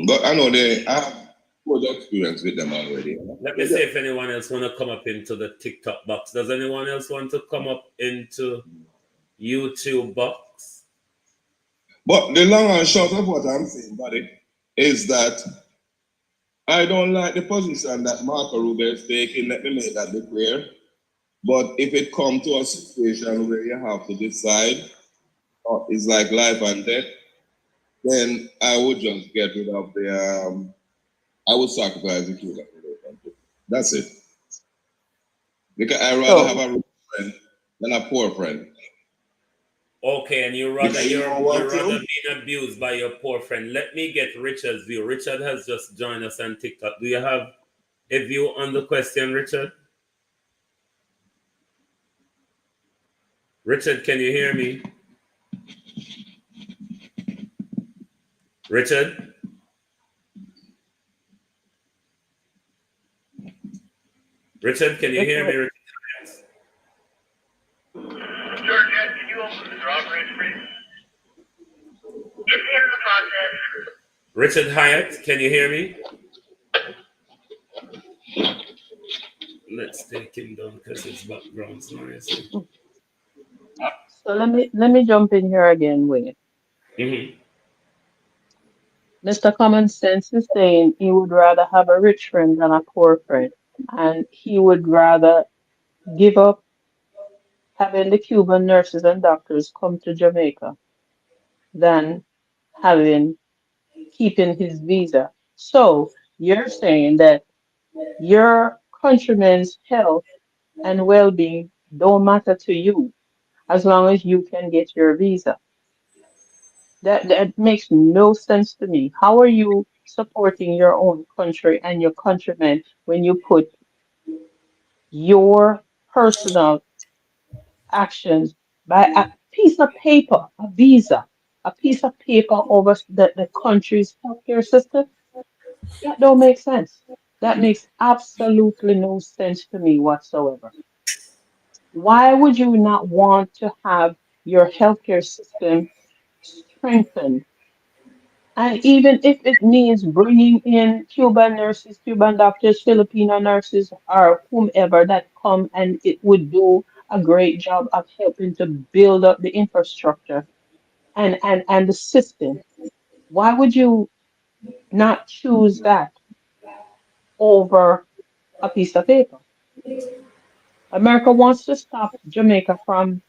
But I know I have good experience with them already. You know? Let me see if anyone else want to come up into the TikTok box. Does anyone else want to come up into YouTube box? But the long and short of what I'm saying, buddy, is that I don't like the position that Marco Rubio is taking. Let me make that clear. But if it comes to a situation where you have to decide, it's like life and death, then I would just get rid of the, I would sacrifice the Cuban relationship. That's it. Because I rather have a rich friend than a poor friend. Okay, and you're rather being abused by your poor friend. Let me get Richard's view. Richard has just joined us on TikTok. Do you have a view on the question, Richard? Richard, can you hear me? Richard? Richard, can you hear me? Richard? George, can you open the drawbridge, please? It's in the process. Richard Hyatt, can you hear me? Let's take him down because his background's noisy. So let me jump in here again, Wayne. Mm-hmm. Mr. Common Sense is saying he would rather have a rich friend than a poor friend, and he would rather give up having the Cuban nurses and doctors come to Jamaica than keeping his visa. So you're saying that your countrymen's health and well-being don't matter to you as long as you can get your visa. That makes no sense to me. How are you supporting your own country and your countrymen when you put your personal actions by a piece of paper, a visa, a piece of paper over the country's healthcare system? That don't make sense. That makes absolutely no sense to me whatsoever. Why would you not want to have your healthcare system strengthened? And even if it means bringing in Cuban nurses, Cuban doctors, Filipino nurses, or whomever that come and it would do a great job of helping to build up the infrastructure and the system, why would you not choose that over a piece of paper? America wants to stop Jamaica from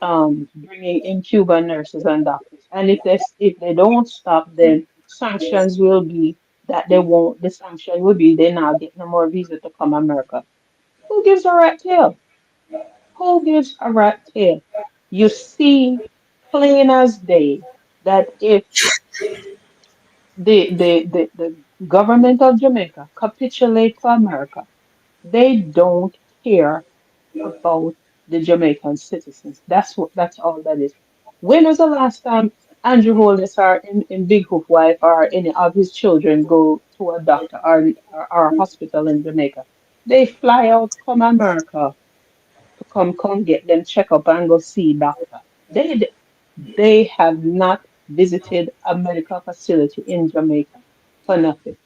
bringing in Cuban nurses and doctors. And if they don't stop, then sanctions will be that they won't. The sanction will be they now get no more visa to come America. Who gives a rat tail? Who gives a rat tail? You see, plain as day, that if the government of Jamaica capitulate to America, they don't care about the Jamaican citizens. That's all that is. When was the last time Andrew Holness or in Big Hoof Wife or any of his children go to a doctor or a hospital in Jamaica? They fly out come America to come get them check up and go see doctor. They have not visited a medical facility in Jamaica for nothing.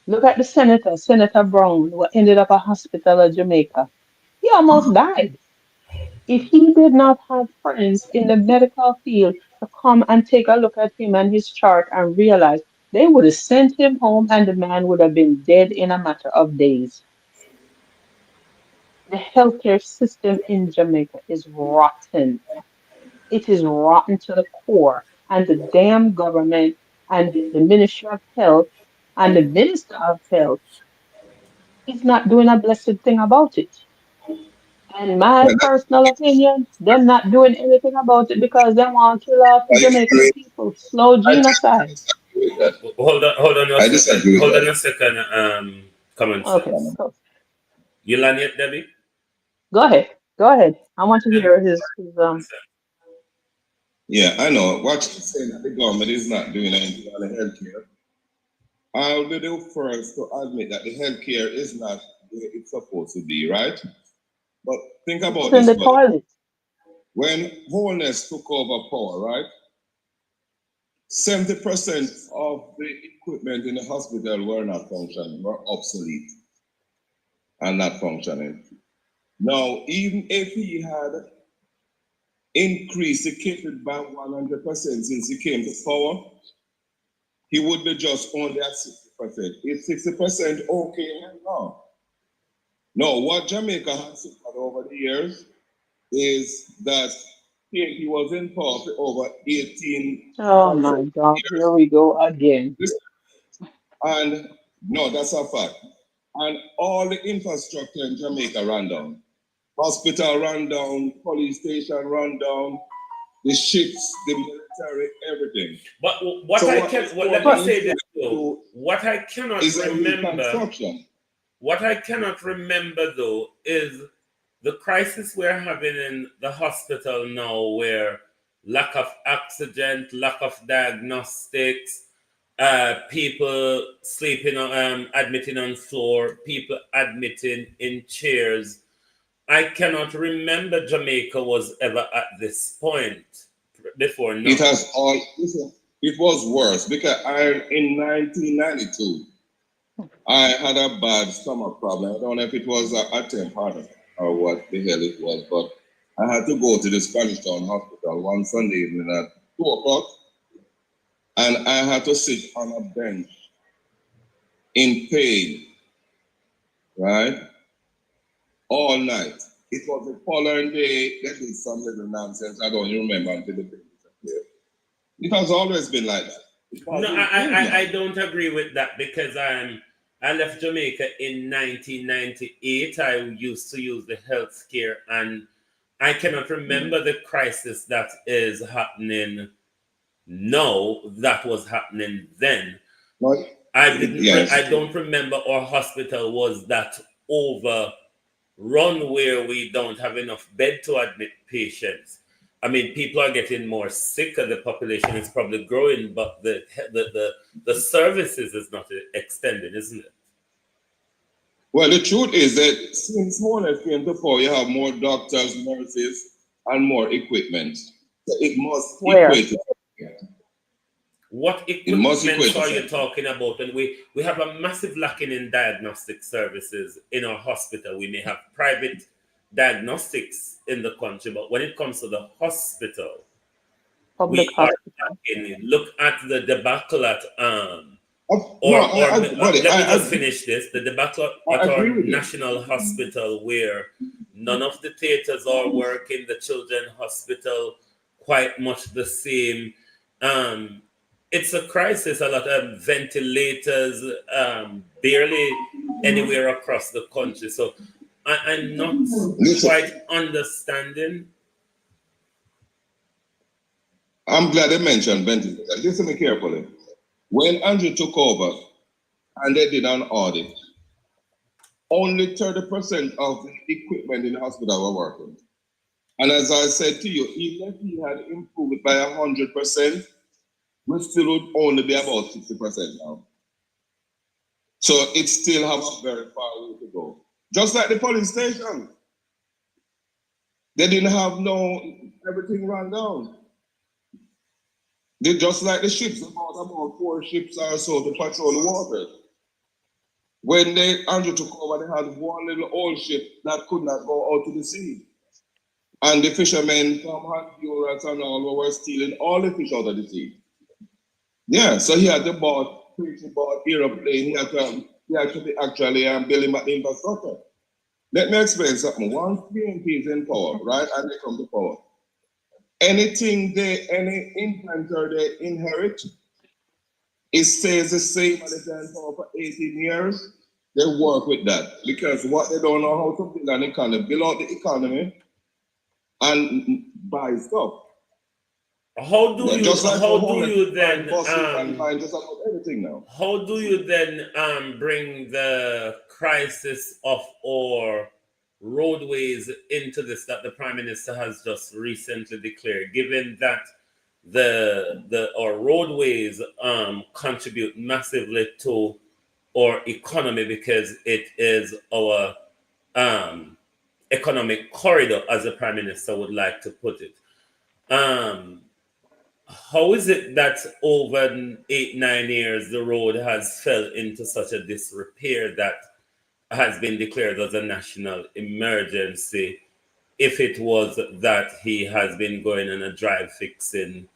Look at the senator, Senator Brown, who ended up a hospital in Jamaica. He almost died. If he did not have friends in the medical field to come and take a look at him and his chart and realize They would have sent him home and the man would have been dead in a matter of days. The healthcare system in Jamaica is rotten. It is rotten to the core. And the damn government and the Ministry of Health and the Minister of Health is not doing a blessed thing about it. And my personal opinion, them not doing anything about it because they want to kill off the I Jamaican agree. people. Slow I genocide. disagree with that. Hold on a I second. disagree with Hold on that. a second. Common Okay, sense. so You land yet, Debbie? go ahead. Go ahead. I want to And hear his. Yeah, I know. What you're saying that the government is not doing anything on the healthcare. I'll be the first to admit that the healthcare is not where it's supposed to be, right? But think It's about in this, the brother. toilet. When wholeness took over power, right? 70% of the equipment in the hospital were not functioning, were obsolete and not functioning. Now, even if he had increased the kit by 100% since he came to power, he would be just only at 60%. Is 60% okay? No. No, what Jamaica has suffered over the years is that he was in power for over 18 Oh or my 20 God, here years. we go again. And no, that's a fact. And all the infrastructure in Jamaica ran down. Hospital ran down, police station ran down, the ships, the military, everything. But what So I what can, this what, let me government say is this trying to though. do What I cannot is a remember, reconstruction. what I cannot remember though, is the crisis we're having in the hospital now, where lack of oxygen, lack of diagnostics, people sleeping, admitting on floor, people admitting in chairs. I cannot remember Jamaica was ever at this point before It now. has all, listen, it was worse because in 1992, I had a bad stomach problem. I don't know if it was a temp or what the hell it was, but I had to go to the Spanish Town Hospital one Sunday evening at 2 o'clock, and I had to sit on a bench in pain, right, all night. It was the following day, they did some little nonsense. I don't even remember until the pain disappeared. It has always been like that. No, I don't agree with that because I left Jamaica in 1998. I used to use the health care, and I cannot remember the crisis that is happening now that was happening then. But, yes. I don't remember our hospital was that overrun where we don't have enough bed to admit patients. I mean, people are getting more sicker. The population is probably growing, but the services is not extending, isn't it? Well, the truth is that since Monet came to power, you have more doctors, nurses, and more equipment. So it must equate. What equipment are you talking about? And we have a massive lacking in diagnostic services in our hospital. We may have private diagnostics in the country, but when it comes to the hospital, Public hospital. Look at the debacle at let me just finish this. The debacle at our national hospital, where none of the theaters are working, the children's hospital quite much the same. It's a crisis. A lot of ventilators, barely anywhere across the country. So I'm not quite understanding. I'm glad they mentioned ventilators. Listen to me carefully. When Andrew took over and they did an audit, only 30% of the equipment in the hospital were working. And as I said to you, even if he had improved it by 100%, we still would only be about 60% now. So it still has a very far way to go. Just like the police station. They didn't have everything run down. They just like the ships, about 4 ships or so to patrol the water. When Andrew took over, they had one little old ship that could not go out to the sea. And the fishermen from Honduras and all were stealing all the fish out of the sea. Yeah, so he had to buy preaching about aeroplane, he actually building my infrastructure. Let me explain something. Once PNP is in power, right, and they come to power, any implanter they inherit, it stays the same and it's in power for 18 years. They work with that because what they don't know how to build an economy, build out the economy and buy stuff. How do you then bring the crisis of our roadways into this that the Prime Minister has just recently declared, given that our roadways contribute massively to our economy because it is our economic corridor, as the Prime Minister would like to put it. How is it that over 8-9 years the road has fell into such a disrepair that has been declared as a national emergency, if it was that he has been going on a drive fixing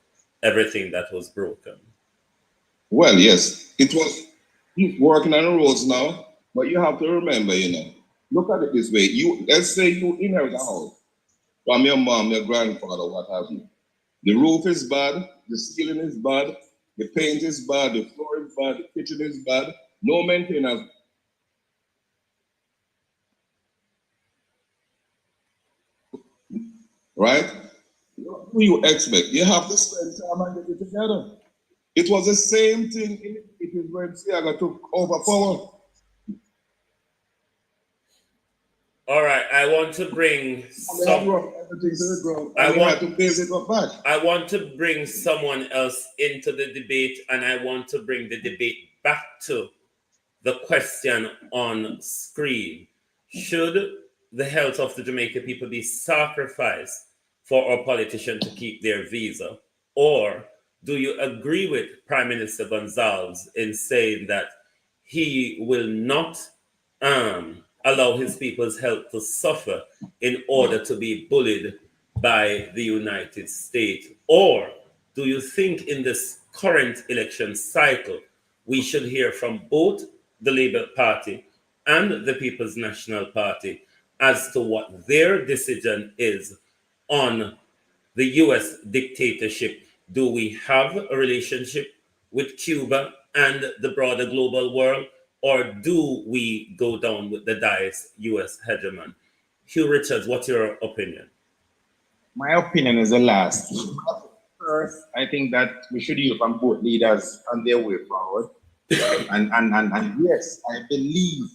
everything that was broken? Well, yes, it was. He's working on the roads now, but you have to remember, look at it this way. Let's say you inherit a house from your mom, your grandfather, what have you. The roof is bad, the ceiling is bad, the paint is bad, the floor is bad, the kitchen is bad, no maintenance. Right? What do you expect? You have to spend time and get it together. It was the same thing it is when Siaga took over power. All right, I want to bring I want to bring someone else into the debate, and I want to bring the debate back to the question on screen. Should the health of the Jamaican people be sacrificed for our politicians to keep their visa? Or do you agree with Prime Minister Gonzalez in saying that he will not allow his people's health to suffer in order to be bullied by the United States? Or do you think in this current election cycle, we should hear from both the Labour Party and the People's National Party as to what their decision is on the US dictatorship? Do we have a relationship with Cuba and the broader global world? Or do we go down with the dice US hegemon? Hugh Richards, what's your opinion? My opinion is the last. First, I think that we should hear from both leaders on their way forward. And yes, I believe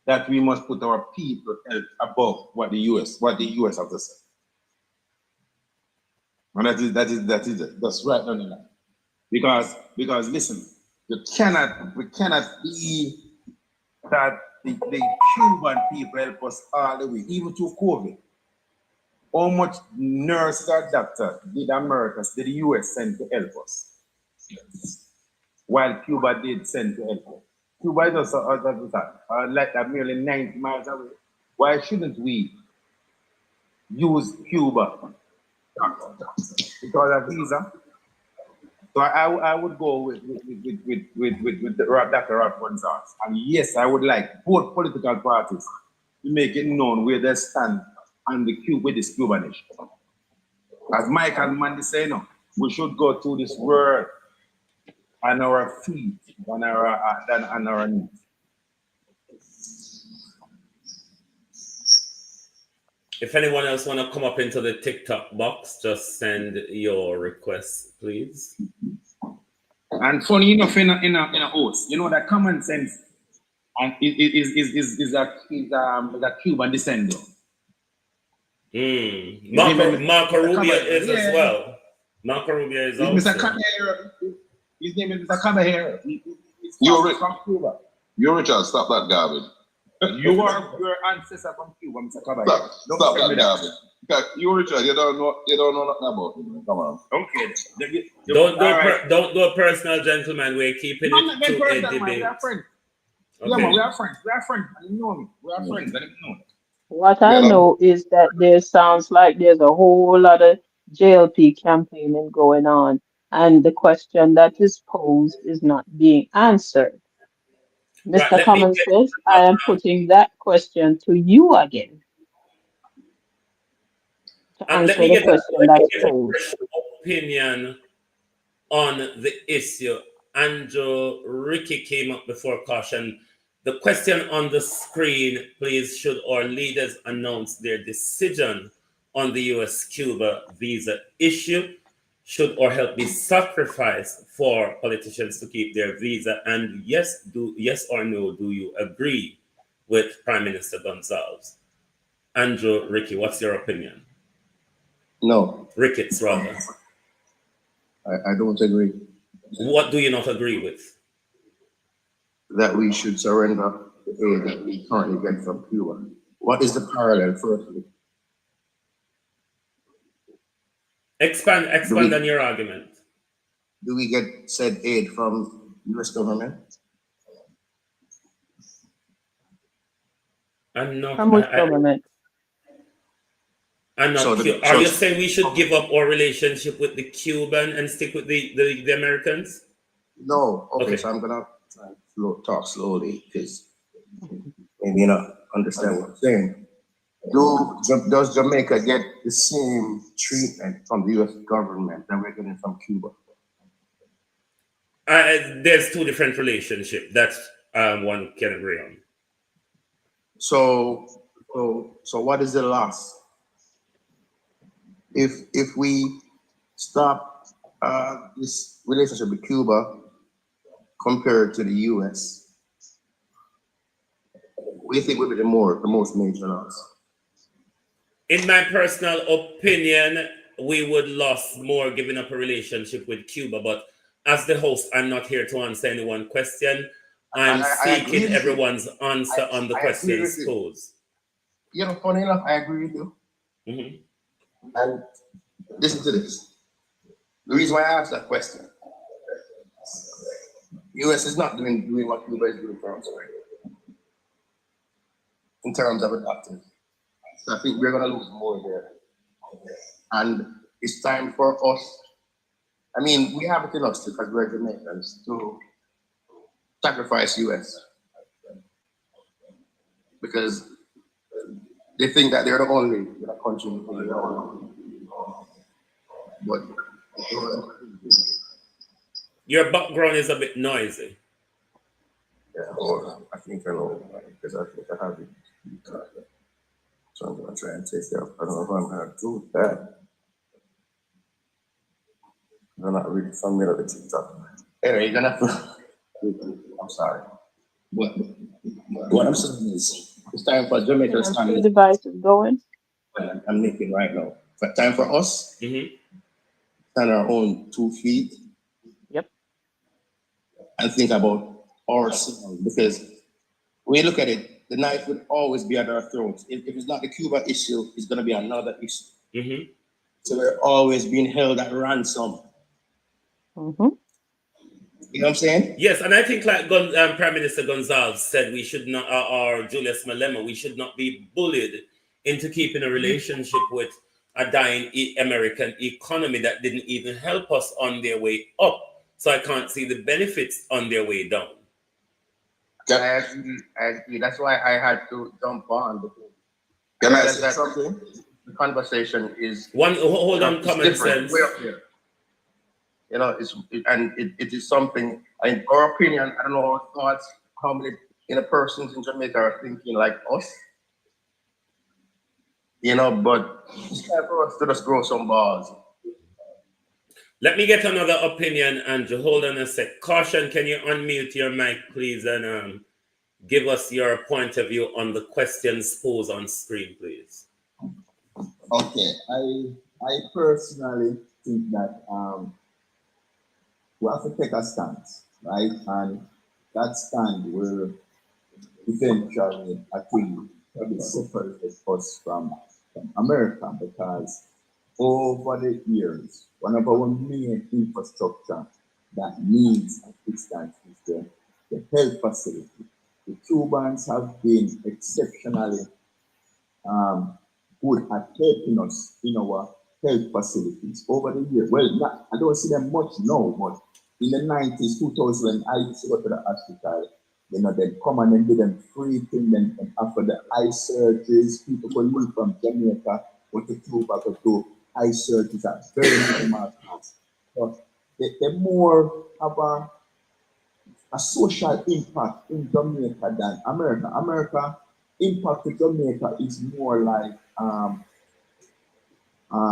that we must put our people above what the US has to say. And that is it. That's right on the line. Because listen, we cannot be that the Cuban people help us all the way, even through COVID. How much nurses or doctors did the US send to help us? While Cuba did send to help us. Cuba is also like merely 90 miles away. Why shouldn't we use Cuba? Because of visa. So I would go with Dr. Ralph Gonzalez. And yes, I would like both political parties to make it known where they stand on with this Cuban issue. As Mike and Mandy say, no, we should go through this world on our feet, on our knees. If anyone else want to come up into the TikTok box, just send your requests, please. And funny enough, in a host, that common sense and is a Cuban descendant. Marco Rubio is as well. Marco Rubio is also. Mr. Caballero. His name is Mr. Caballero. He's from Cuba. You're Richard, stop that garbage. You are your ancestor from Cuba, Mr. Caballero. Stop that garbage. You Richard, you don't know nothing about him. Come on. Okay. Don't do a personal gentleman. We're keeping it to a debate. We are friends. Okay. Yeah, man, we are friends. You know me. We are friends. I didn't know it. What I know is that there sounds like there's a whole lot of JLP campaigning going on and the question that is posed is not being answered. Right. Mr. Let me Common get Sense, I am putting that question to you again to let answer me the get a, question let me that's get a posed. fresh opinion on the issue. Andrew Ricky came up before caution. The question on the screen, please, should our leaders announce their decision on the US-Cuba visa issue? Should our help be sacrificed for politicians to keep their visa? And yes or no, do you agree with Prime Minister Gonzalez? Andrew Ricky, what's your opinion? No. Ricketts, rather. I don't agree. What do you not agree with? That we should surrender the aid that we currently get from Cuba. What is the parallel, firstly? Expand on your argument. Do we get said aid from U.S. government? I'm not. From which government? I'm not. Are you saying we should give up our relationship with the Cuban and stick with the Americans? No. Okay. So I'm gonna try and talk slowly because maybe you not understand what I'm saying. Does Jamaica get the same treatment from the U.S. government that we're getting from Cuba? There's two different relationships. That's one can agree on. So what is the loss if we stop this relationship with Cuba compared to the U.S.? What do you think would be the most major loss? In my personal opinion, we would lose more giving up a relationship with Cuba. But as the host, I'm not here to answer anyone's question. I'm seeking everyone's answer on the questions posed. You know, funny enough, I agree with you. Mm-hmm. And listen to this. The reason why I asked that question, U.S. is not doing what Cuba is doing for us right in terms of adopting. So I think we're going to lose more there. And it's time for us, I mean, we have it in us because we're Jamaicans to sacrifice U.S. because they think that they're the only country. But your background is a bit noisy. Yeah, or I think I know because I think I have it. So I'm gonna try and take it off. I don't know if I'm gonna do that. I'm not really familiar with TikTok. Anyway, you're gonna have to. I'm sorry. What I'm saying is, it's time for Jamaica to stand. The device is going. I'm making right now. But time for us. Stand our own 2 feet. Yep. And think about ourselves because when you look at it, the knife would always be at our throats. If it's not the Cuba issue, it's going to be another issue. So we're always being held at ransom. You know what I'm saying? Yes, and I think like Prime Minister Gonzalez said, we should not, or Julius Malema, we should not be bullied into keeping a relationship with a dying American economy that didn't even help us on their way up. So I can't see the benefits on their way down. I agree. That's why I had to jump on. Can I say something? The conversation is hold on, common sense. You know, it is something. In our opinion, I don't know our thoughts. How many persons in Jamaica are thinking like us? You know, but it's time for us to just grow some balls. Let me get another opinion, Andrew. Hold on a sec. Caution, can you unmute your mic, please, and give us your point of view on the questions posed on screen, please. Okay, I personally think that we have to take a stance, right? And that stand will eventually, I think, probably separate us from America because over the years, one of our main infrastructure that needs assistance is the health facility. The Cubans have been exceptionally good at helping us in our health facilities over the years. Well, I don't see them much now, but in the 90s, 2000, when I used to go to the hospital, they come and do them free thing, and after the eye surgeries, people could leave from Jamaica or to Cuba to do eye surgeries at very minimal cost. So they more have a social impact in Jamaica than America. America impact to Jamaica is more like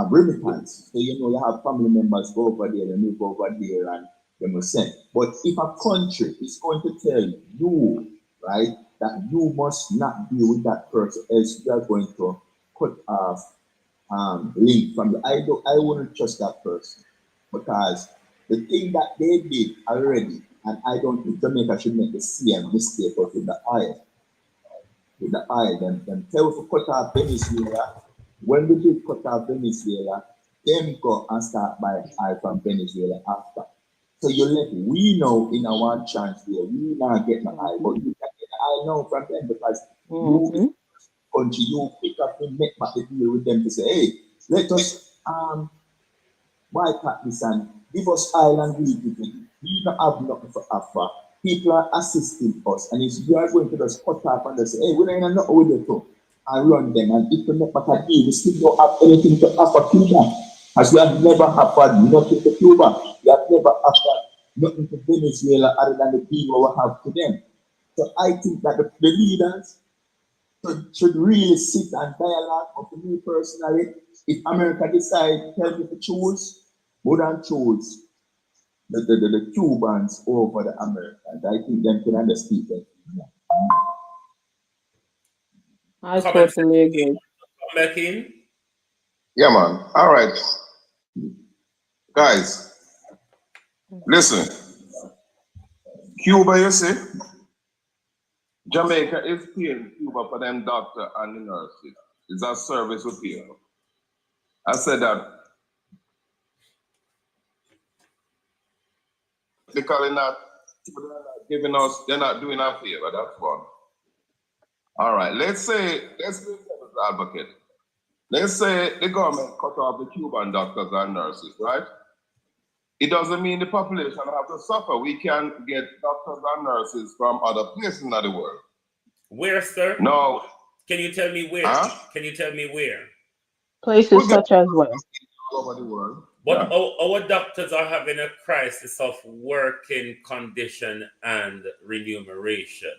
remittance. So you have family members go over there, they move over there, and they must send. But if a country is going to tell you, right, that you must not be with that person, else you are going to cut off link from you, I wouldn't trust that person, because the thing that they did already, and I don't think Jamaica should make the same mistake with the oil. With the oil, them tell us to cut off Venezuela. When we did cut off Venezuela, them go and start buying oil from Venezuela after. So we know in our chance here, we not get the oil, but you can get the oil now from them, because you country, you pick up and make back the deal with them to say, hey, let us boycott this and give us oil and we don't have nothing for offer. People are assisting us, and if you are going to just cut off and say, hey, we don't know with you too, and run them, and if you make back a deal, we still don't have anything to offer Cuba, as we have never offered nothing to Cuba. We have never offered nothing to Venezuela other than the deal we have to them. So I think that the leaders should really sit and dialogue. But for me personally, if America decide tell me to choose, wouldn't choose the Cubans over the Americans. I think them can understand that. I totally agree. Back in. Yeah, man. All right, guys. Listen, Cuba, you see, Jamaica is paying Cuba for them doctor and the nurses. It's a service with people. I said that they're not giving us, they're not doing our favor. That's one. All right, let's be devil's advocate. Let's say the government cut off the Cuban doctors and nurses, right? It doesn't mean the population have to suffer. We can get doctors and nurses from other places in the world. Where, sir? No. Can you tell me where? Huh? Can you tell me where? Places such as where? All over the world. But our doctors are having a crisis of working condition and remuneration.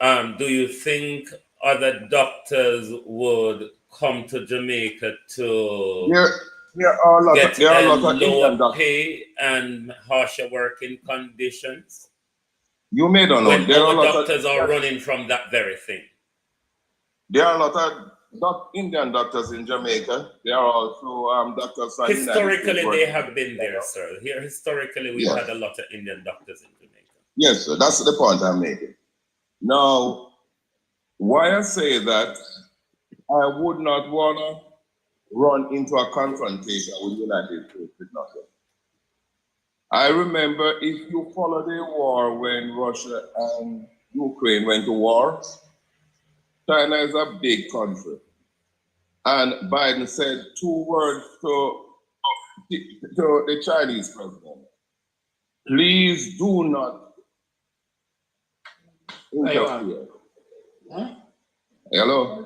Do you think other doctors would come to Jamaica to get lower pay and harsher working conditions? You may don't know. When our doctors are running from that very thing. There are a lot of Indian doctors in Jamaica. There are also doctors. Historically, they have been there, sir. Here, historically, we've had a lot of Indian doctors in Jamaica. Yes, sir. That's the point I'm making. Now, why I say that, I would not want to run into a confrontation with the United States with nothing. I remember, if you follow the war when Russia and Ukraine went to war, China is a big country. And Biden said 2 words to the Chinese president. Please do not interfere. Hello?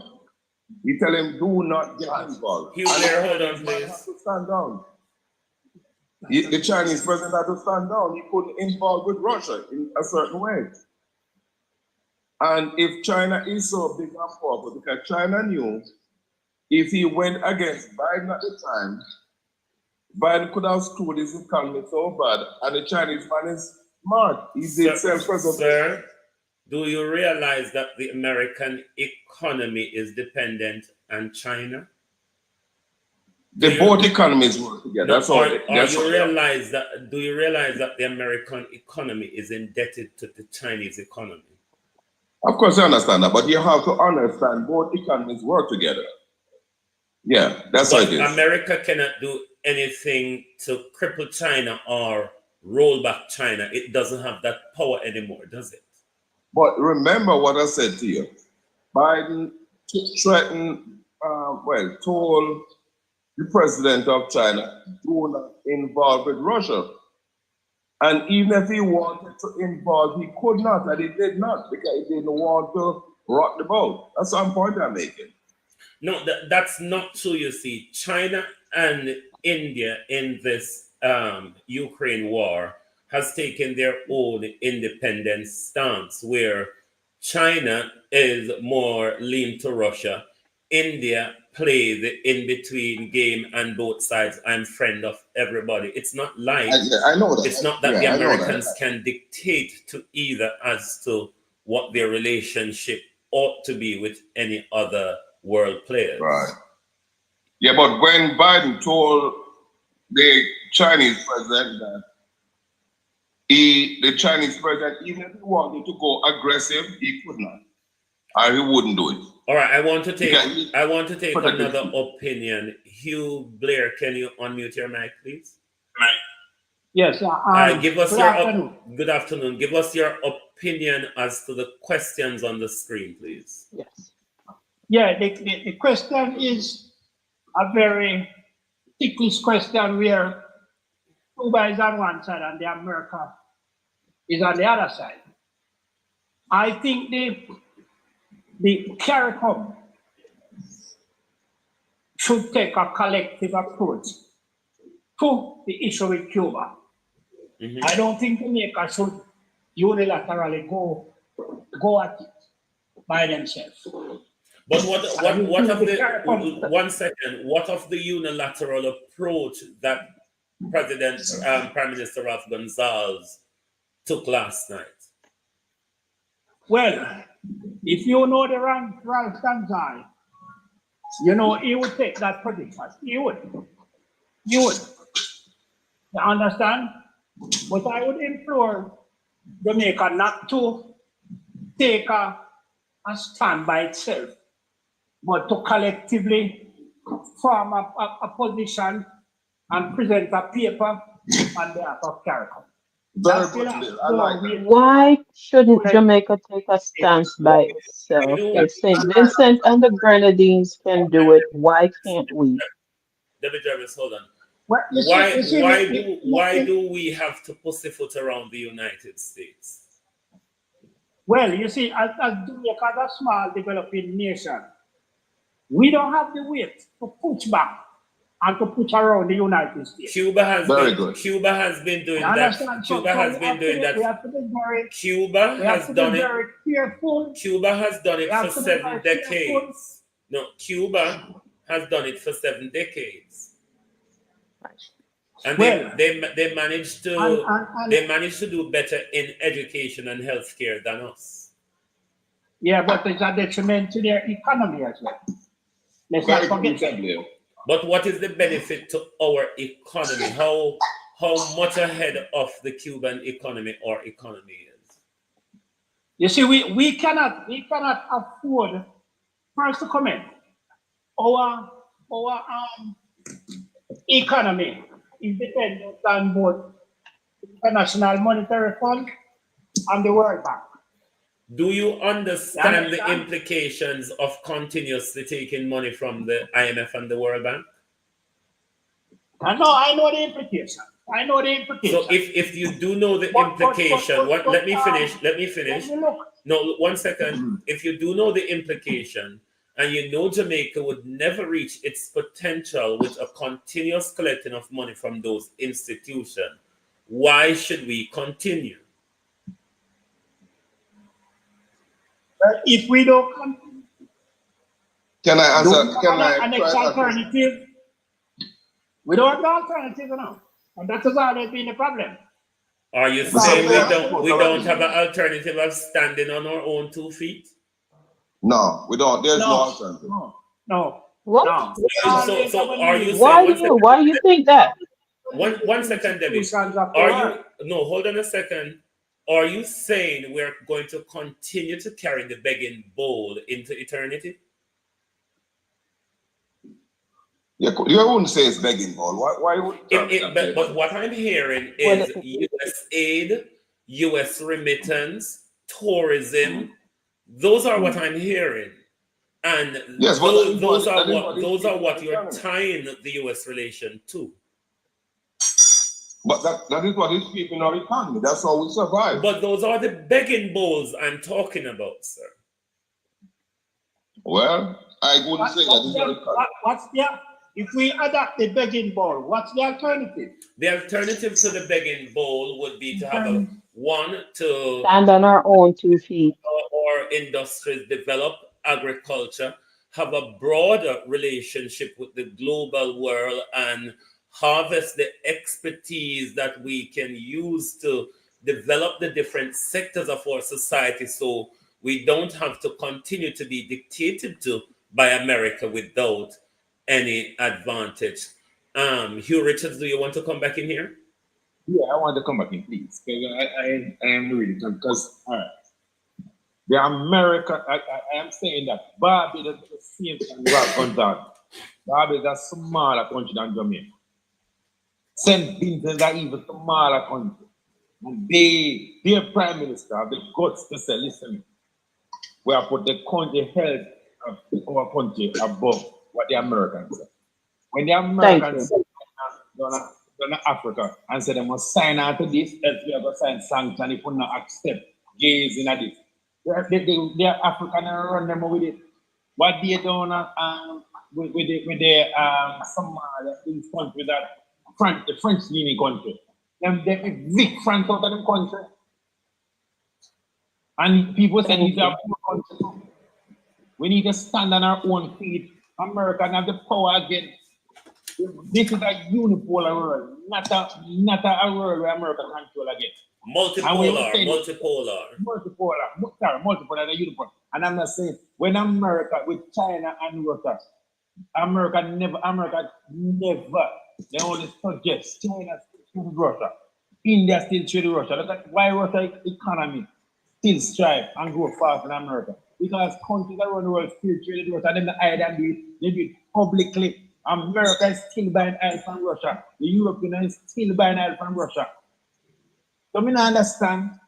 He tell him, do not get involved. Hold on, please. To stand down. The Chinese president had to stand down. He couldn't involve with Russia in a certain way. And if China is so big and powerful, because China knew if he went against Biden at the time, Biden could have screwed his economy so bad, and the Chinese man is smart. He did self-preservation. Sir, do you realize that the American economy is dependent on China? Both economies work together. Do you realize that the American economy is indebted to the Chinese economy? Of course, I understand that, but you have to understand both economies work together. Yeah, that's how it is. America cannot do anything to cripple China or roll back China. It doesn't have that power anymore, does it? But remember what I said to you. Biden threatened, told the president of China do not involve with Russia. And even if he wanted to involve, he could not, and he did not, because he didn't want to rock the boat. That's some point I'm making. No, that's not true, you see. China and India in this Ukraine war has taken their own independent stance, where China is more lean to Russia. India play the in-between game and both sides. I'm friend of everybody. It's not like I know that. It's not that the Americans can dictate to either as to what their relationship ought to be with any other world players. Right. Yeah, but when Biden told the Chinese president that the Chinese president, even if he wanted to go aggressive, he could not, or he wouldn't do it. All right, I want to take another opinion. Hugh Blair, can you unmute your mic, please? Yes. Give us good afternoon. Give us your opinion as to the questions on the screen, please. Yes. Yeah, the question is a very ticklish question where Cuba is on one side and the America is on the other side. I think the CARICOM should take a collective approach to the issue with Cuba. Mm-hmm. I don't think Jamaica should unilaterally go at it by themselves. But what of the 1 second? What of the unilateral approach that Prime Minister Ralph Gonsalves took last night? Well, if you know the Ralph Gonsalves, you know he would take that position. He would. You understand? But I would implore Jamaica not to take a stand by itself, but to collectively form a position and present a paper on behalf of CARICOM. Why shouldn't Jamaica take a stance by itself? If St. Vincent and the Grenadines can do it, why can't we? David Jarvis, hold on. Why do we have to pussyfoot around the United States? Well, you see, as Jamaica is a small developing nation, we don't have the weight to push back and to push around the United States. Cuba has been doing that. Cuba has been doing that. We have to be very, Cuba has done it. Very careful. Cuba has done it for 7 decades. No, Cuba has done it for 7 decades. And they managed to do better in education and healthcare than us. Yeah, but it's a detriment to their economy as well. Let's not forget that. But what is the benefit to our economy? How much ahead of the Cuban economy our economy is? You see, we cannot afford first to comment. Our economy is dependent on both the International Monetary Fund and the World Bank. Do you understand the implications of continuously taking money from the IMF and the World Bank? I know the implication. So if you do know the implication, let me finish. No, 1 second. If you do know the implication, and you know Jamaica would never reach its potential with a continuous collecting of money from those institutions, why should we continue? If we don't continue, can I answer? An alternative? We don't have the alternative now, and that has always been the problem. Are you saying we don't have an alternative of standing on our own 2 feet? No, we don't. There's no alternative. No. What? No. So are you saying? Why do you think that? One second, Debbie. Hold on a second. Are you saying we're going to continue to carry the begging bowl into eternity? You wouldn't say it's begging bowl. Why would but what I'm hearing is U.S. aid, U.S. remittance, tourism. Those are what I'm hearing. And yes, those are what you're tying the U.S. relation to. But that is what is keeping our economy. That's how we survive. But those are the begging bowls I'm talking about, sir. Well, I wouldn't say that. What's the, if we adopt the begging bowl, what's the alternative? The alternative to the begging bowl would be to have to stand on our own 2 feet. Or industries develop agriculture, have a broader relationship with the global world, and harvest the expertise that we can use to develop the different sectors of our society, so we don't have to continue to be dictated to by America without any advantage. Hugh Richards, do you want to come back in here? Yeah, I want to come back in, please. I am really because all right. The America, I am saying that Barbados is the same thing we have gone down. Barbados is a smaller country than Jamaica. St. Vincent is an even smaller country. And their prime minister have the guts to say, listen, we have put the country health of our country above what the Americans say. When the Americans go to Africa and say they must sign on to this, else we have to sign sanctions if we not accept gays in this. They are African and run them with it. What they done with the Somalia, these countries that the French leaning country. They evict France out of the country. And people say these are poor countries. We need to stand on our own feet. America have the power again. This is a unipolar world, not a world where America control again. Multipolar, the unipolar. And I'm not saying when America with China and Russia, America never, they only suggest China still trade Russia. India still trade Russia. Look at why Russia economy still strive and grow faster than America. Because countries around the world still trade Russia, and then the island they do it publicly. America is still buying oil from Russia. The Europeans is still buying oil from Russia. So I understand.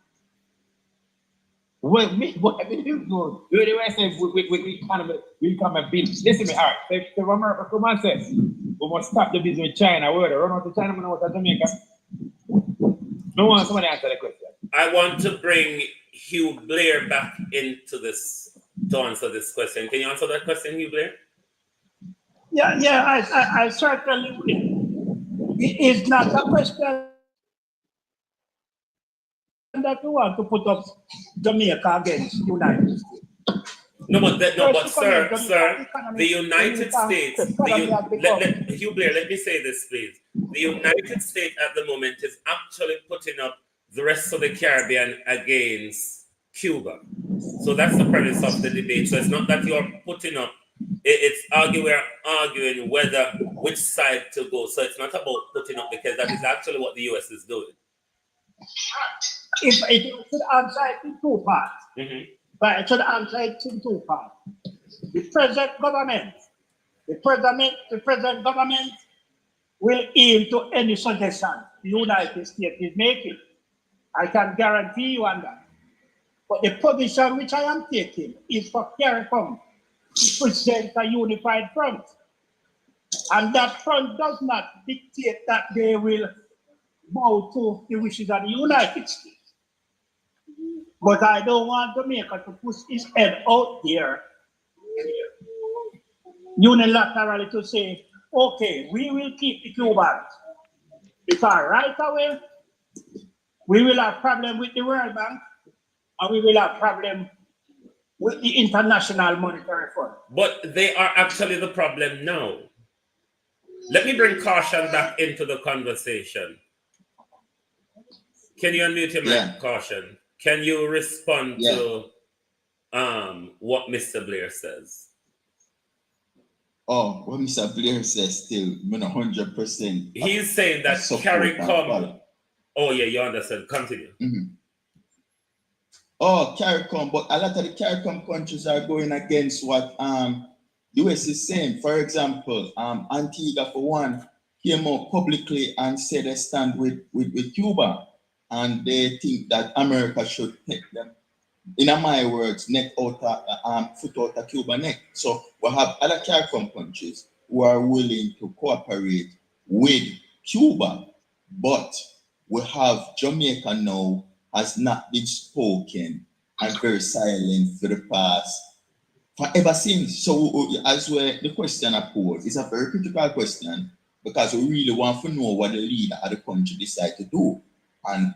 What I mean, the way I say we come a bit. Listen to me, all right. If America come and says we must stop the business with China, we run out to China, we run out to Jamaica. No one somebody answer the question. I want to bring Hugh Blair back into this to answer this question. Can you answer that question, Hugh Blair? Yeah, I certainly will. It is not a question that we want to put up Jamaica against the United States. But sir, the United States, Hugh Blair, let me say this, please. The United States at the moment is actually putting up the rest of the Caribbean against Cuba. So that's the premise of the debate. So it's not that you're putting up, we're arguing which side to go. So it's not about putting up, because that is actually what the US is doing. If it should answer it in two parts. But it should answer it in two parts. The present government will yield to any suggestion the United States is making. I can guarantee you on that. But the position which I am taking is for CARICOM to present a unified front. And that front does not dictate that they will bow to the wishes of the United States. But I don't want Jamaica to push his head out there unilaterally to say, okay, we will keep the Cubans. Because right away, we will have problem with the World Bank, and we will have problem with the International Monetary Fund. But they are actually the problem now. Let me bring Caution back into the conversation. Can you unmute your mic, Caution? Can you respond to what Mr. Blair says? Oh, what Mr. Blair says still, 100%. He's saying that CARICOM. Oh, yeah, you understand. Continue. Oh, CARICOM, but a lot of the CARICOM countries are going against what the US is saying. For example, Antigua, for one, came out publicly and said they stand with Cuba. And they think that America should take them in my words, neck out foot out of Cuba neck. So we have other CARICOM countries who are willing to cooperate with Cuba, but we have Jamaica now has not been spoken and very silent for the past for ever since. So as well, the question I pose is a very critical question because we really want to know what the leader of the country decide to do and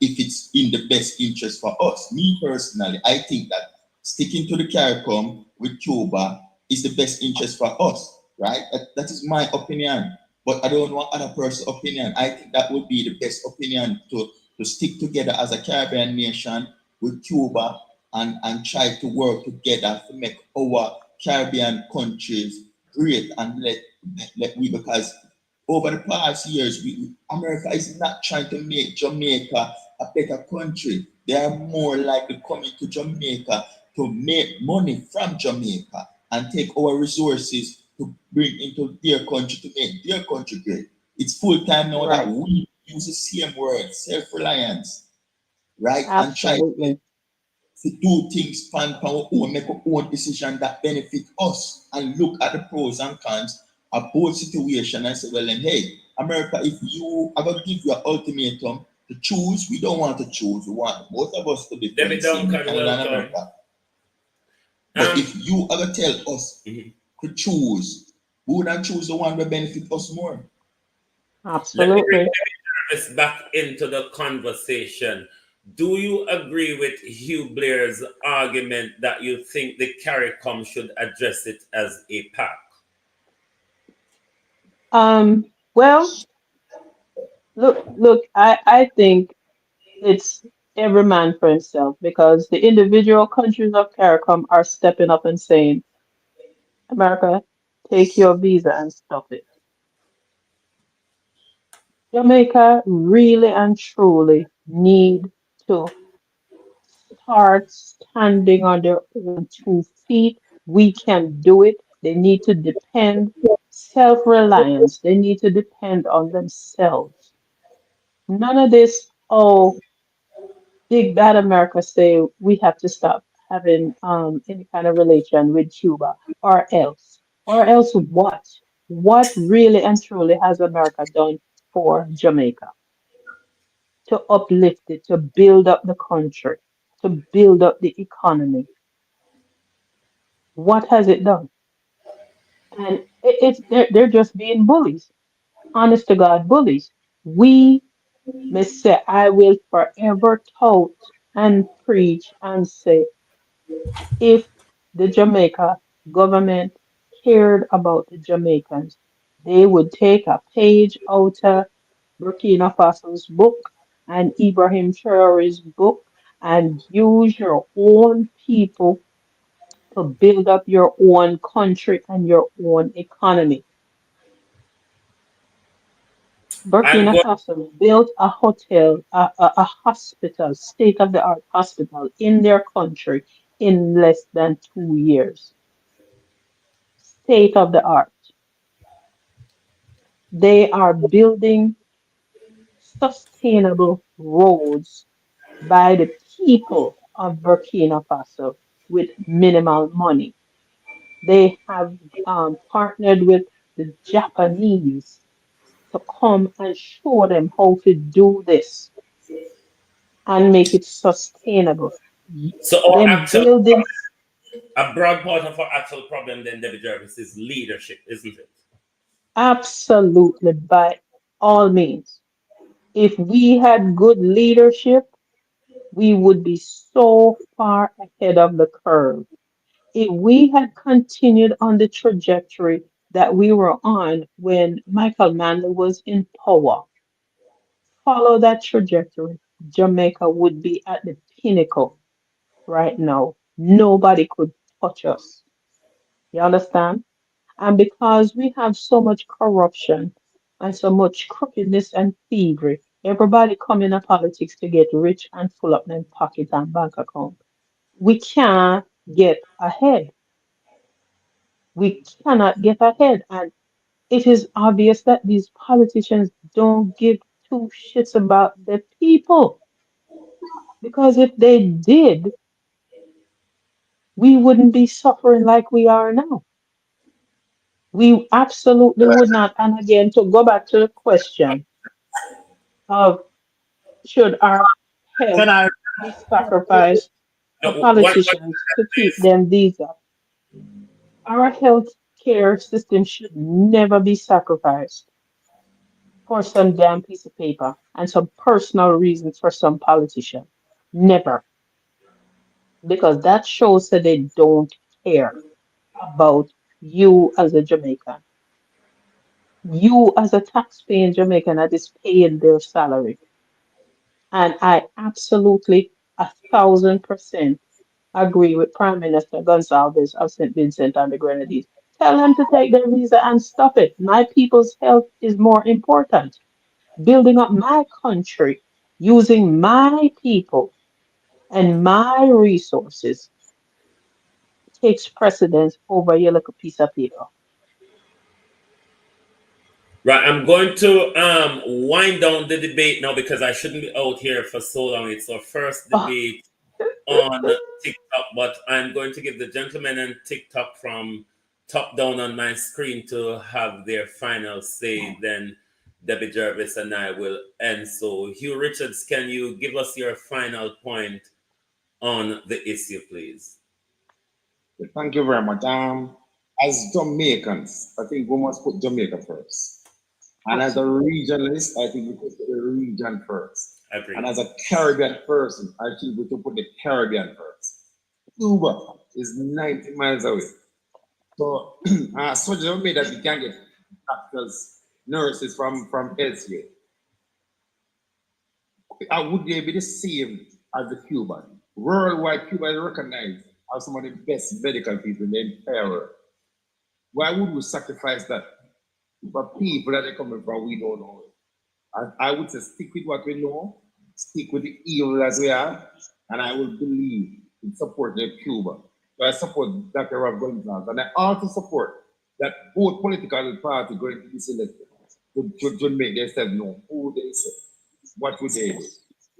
if it's in the best interest for us. Me personally, I think that sticking to the CARICOM with Cuba is the best interest for us, right? That is my opinion. But I don't want other person's opinion. I think that would be the best opinion to stick together as a Caribbean nation with Cuba and try to work together to make our Caribbean countries great and let we because over the past years, America is not trying to make Jamaica a better country. They are more likely coming to Jamaica to make money from Jamaica and take our resources to bring into their country to make their country great. It's full time now that Right. we use the same word, self-reliance, right? And try Absolutely. to do things pan our own, make our own decision that benefit us and look at the pros and cons of both situation and say, well then hey, America, if you are gonna give you an ultimatum to choose, we don't want to choose. We want both of us to be David friends, same in Duncan, Canada and welcome. America. But Um, if you are gonna tell us to choose, we would not choose the one that benefit us more. Let me bring Absolutely. this back into the conversation. Do you agree with Hugh Blair's argument that you think the CARICOM should address it as a pack? Well, look, I think it's every man for himself because the individual countries of CARICOM are stepping up and saying, America, take your visa and stop it. Jamaica really and truly need to start standing on their own 2 feet. We can do it. They need to depend self-reliance. They need to depend on themselves. None of this, oh, big bad America say we have to stop having any kind of relation with Cuba or else. Or else what? What really and truly has America done for Jamaica to uplift it, to build up the country, to build up the economy? What has it done? And it's they're just being bullies, honest to God bullies. We may say, I will forever tout and preach and say, if the Jamaica government cared about the Jamaicans, they would take a page out of Burkina Faso's book and Ibrahim Traore's book and use your own people to build up your own country and your own economy. I'm Burkina going. Faso built a hotel, a hospital, state-of-the-art hospital in their country in less than 2 years. State of the art. They are building sustainable roads by the people of Burkina Faso with minimal money. They have partnered with the Japanese to come and show them how to do this and make it sustainable. So our Them actual, building a broad part of our actual problem then, David Jarvis, is leadership, isn't it? absolutely by all means. If we had good leadership, we would be so far ahead of the curve. If we had continued on the trajectory that we were on when Michael Manley was in power, follow that trajectory, Jamaica would be at the pinnacle right now. Nobody could touch us. You understand? And because we have so much corruption and so much crookedness and thievery, everybody come in politics to get rich and full up their pocket and bank account. We can't get ahead. We cannot get ahead. And it is obvious that these politicians don't give two shits about the people. Because if they did, we wouldn't be suffering like we are now. We absolutely would not. And again, to go back to the question of should our Can health I? be sacrificed for No, politicians to keep them visa? Our health care system should never be sacrificed for some damn piece of paper and some personal reasons for some politician. Never. Because that shows that they don't care about you as a Jamaican. You as a taxpaying Jamaican that is paying their salary. And I absolutely 1,000% agree with Prime Minister Gonsalves of St. Vincent and the Grenadines. Tell them to take their visa and stop it. My people's health is more important. Building up my country using my people and my resources takes precedence over your little piece of paper. Right, I'm going to wind down the debate now because I shouldn't be out here for so long. It's our first Oh, debate on TikTok, but I'm going to give the gentleman on TikTok from top down on my screen to have their final say. Then Debbie Jervis and I will end. So, Hugh Richards, can you give us your final point on the issue, please? Thank you very much. As Jamaicans, I think we must put Jamaica first. And as a regionalist, I think we put the region first. Agree. And as a Caribbean person, I think we should put the Caribbean first. Cuba is 90 miles away. So, surgery made that we can get doctors, nurses from elsewhere. Would they be the same as the Cuban? Worldwide, Cuba is recognized as some of the best medical people in the entire world. Why would we sacrifice that for people that are coming from we don't know? I would say stick with what we know, stick with the evil as we are, and I will believe in supporting Cuba. So I support Dr. Rob Gonzalez, and I also support that both political parties going to be selected to make themselves know who they say, what would they do.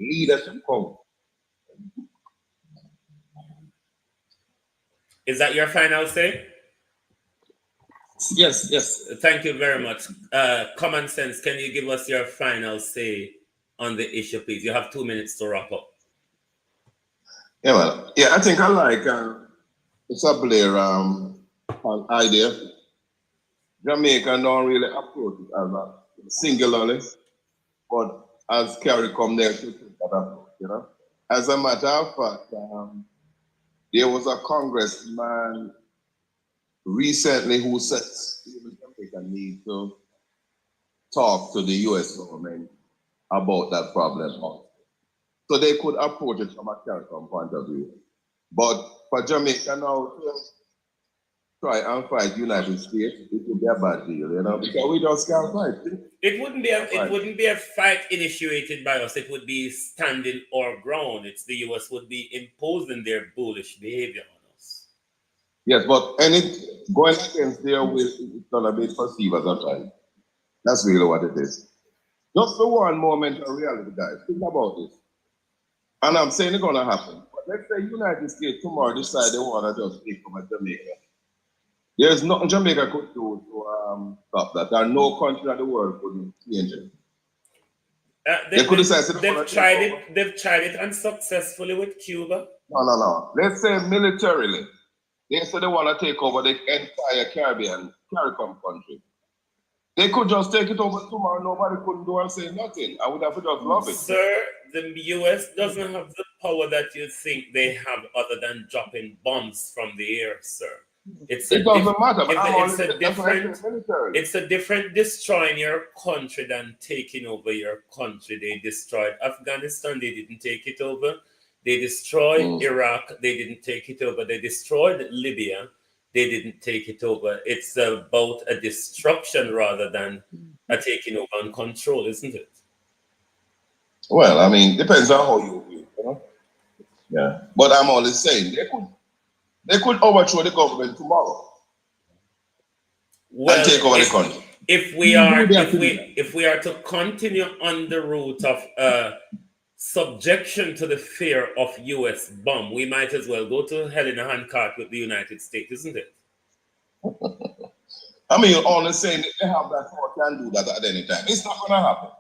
Leadership come. Is that your final say? Yes, yes. Thank you very much. Common Sense, can you give us your final say on the issue, please? You have 2 minutes to wrap up. Yeah, well, yeah, I think I like it's a Blair idea. Jamaica don't really approach it as a singularly, but as Kerry come there to take that approach, you know. As a matter of fact, there was a congressman recently who said Jamaica need to talk to the US government about that problem. So they could approach it from a CARICOM point of view. But for Jamaica now to try and fight United States, it would be a bad deal, you know, because we just can't fight. It wouldn't be a fight initiated by us. It would be standing our ground. It's the US would be imposing their bullish behavior on us. Yes, but going against their will is gonna be perceived as a fight. That's really what it is. Just for one moment of reality, guys. Think about this. And I'm saying it's gonna happen. But let's say United States tomorrow decide they wanna just take over Jamaica. There's nothing Jamaica could do to stop that. There are no country in the world could change it. They've tried it unsuccessfully with Cuba. No. Let's say militarily. They say they want to take over the entire CARICOM country. They could just take it over tomorrow. Nobody couldn't do and say nothing. I would have to just love it. Sir, the US doesn't have the power that you think they have other than dropping bombs from the air, sir. It doesn't matter. It's a different destroying your country than taking over your country. They destroyed Afghanistan. They didn't take it over. They destroyed Iraq. They didn't take it over. They destroyed Libya. They didn't take it over. It's about a destruction rather than a taking over and control, isn't it? Well, I mean, depends on how you view it, you know? Yeah. But I'm always saying they could overthrow the government tomorrow and take over the country. If we are to continue on the route of subjection to the fear of U.S. bomb, we might as well go to hell in a handcart with the United States, isn't it? I mean, all the saying that they have that power can do that at any time. It's not going to happen.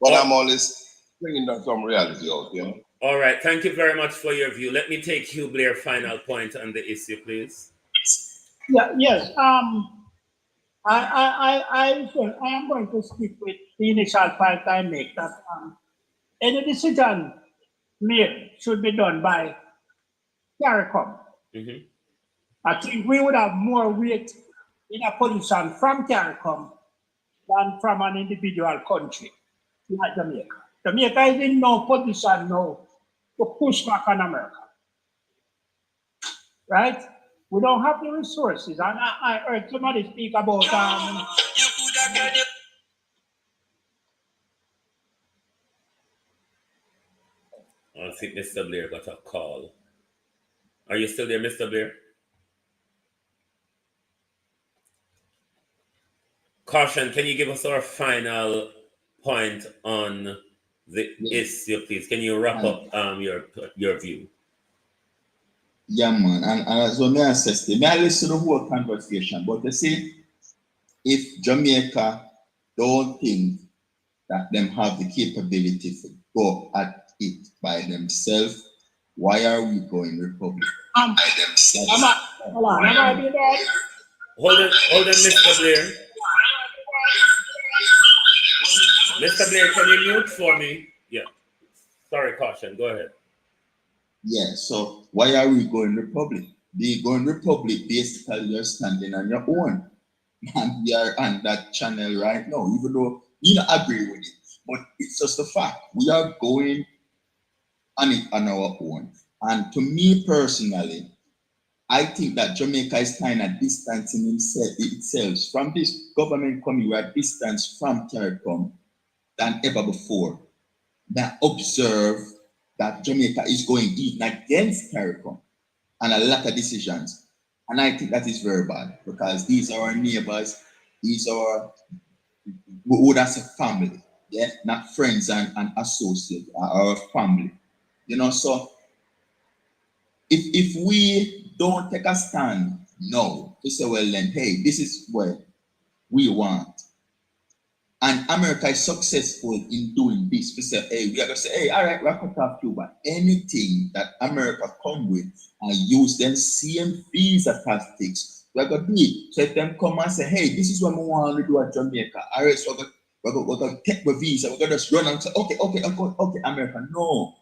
But I'm always bringing down some reality out, you know. All right. Thank you very much for your view. Let me take Hugh Blair's final point on the issue, please. Yeah. Yes. I am going to stick with the initial point I make that any decision made should be done by CARICOM. Mm-hmm. I think we would have more weight in a position from CARICOM than from an individual country like Jamaica. Jamaica is in no position now to push back on America. Right? We don't have the resources. And I heard somebody speak about I think Mr. Blair got a call. Are you still there, Mr. Blair? Caution, can you give us our final point on the issue, please? Can you wrap up your view? Yeah, man. And so may I assess it. May I listen to the whole conversation? But you see, if Jamaica don't think that them have the capability to go at it by themselves, why are we going Republic? By themselves. Hold on, Mr. Blair. Mr. Blair, can you mute for me? Yeah. Sorry, Caution. Go ahead. Yeah, so why are we going Republic? They going Republic basically you're standing on your own. And we are on that channel right now, even though we don't agree with it. But it's just a fact. We are going on it on our own. And to me personally, I think that Jamaica is kind of distancing itself from this government coming. We are distanced from CARICOM than ever before. That observe that Jamaica is going even against CARICOM and a lot of decisions. And I think that is very bad because these are our neighbors, these are that's a family, yeah, not friends and associates, our family. You know, so if we don't take a stand now to say, well then, hey, this is what we want. And America is successful in doing this. We say, hey, we are going to say, hey, all right, we're cut off Cuba. Anything that America come with and use them same visa tactics, we're going to do it. So if them come and say, hey, this is what we want to do at Jamaica. All right, so we're going to take the visa. We're going to just run and say, okay, America. No.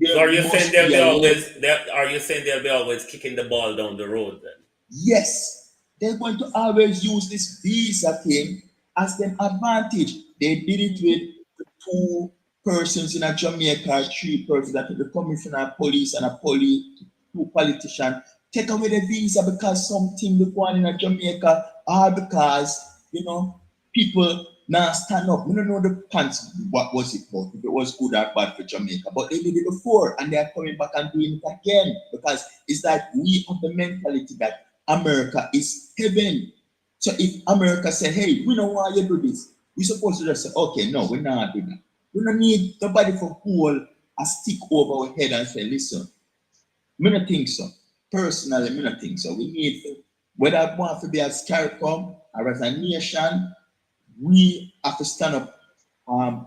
So are you saying they'll be always kicking the ball down the road then? Yes. They're going to always use this visa thing as their advantage. They did it with the 2 persons in a Jamaica, 3 persons, that the commissioner of police and a 2 politicians. Take away the visa because something was going in a Jamaica, all because, you know, people now stand up. We don't know the pants, what was it for, if it was good or bad for Jamaica. But they did it before and they are coming back and doing it again because it's like we have the mentality that America is heaven. So if America say, hey, we don't want you to do this, we're supposed to just say, okay, no, we're not doing that. We don't need nobody for hold a stick over our head and say, listen, I don't think so. Personally, I don't think so. We need to, whether I want to be as CARICOM or as a nation, we have to stand up of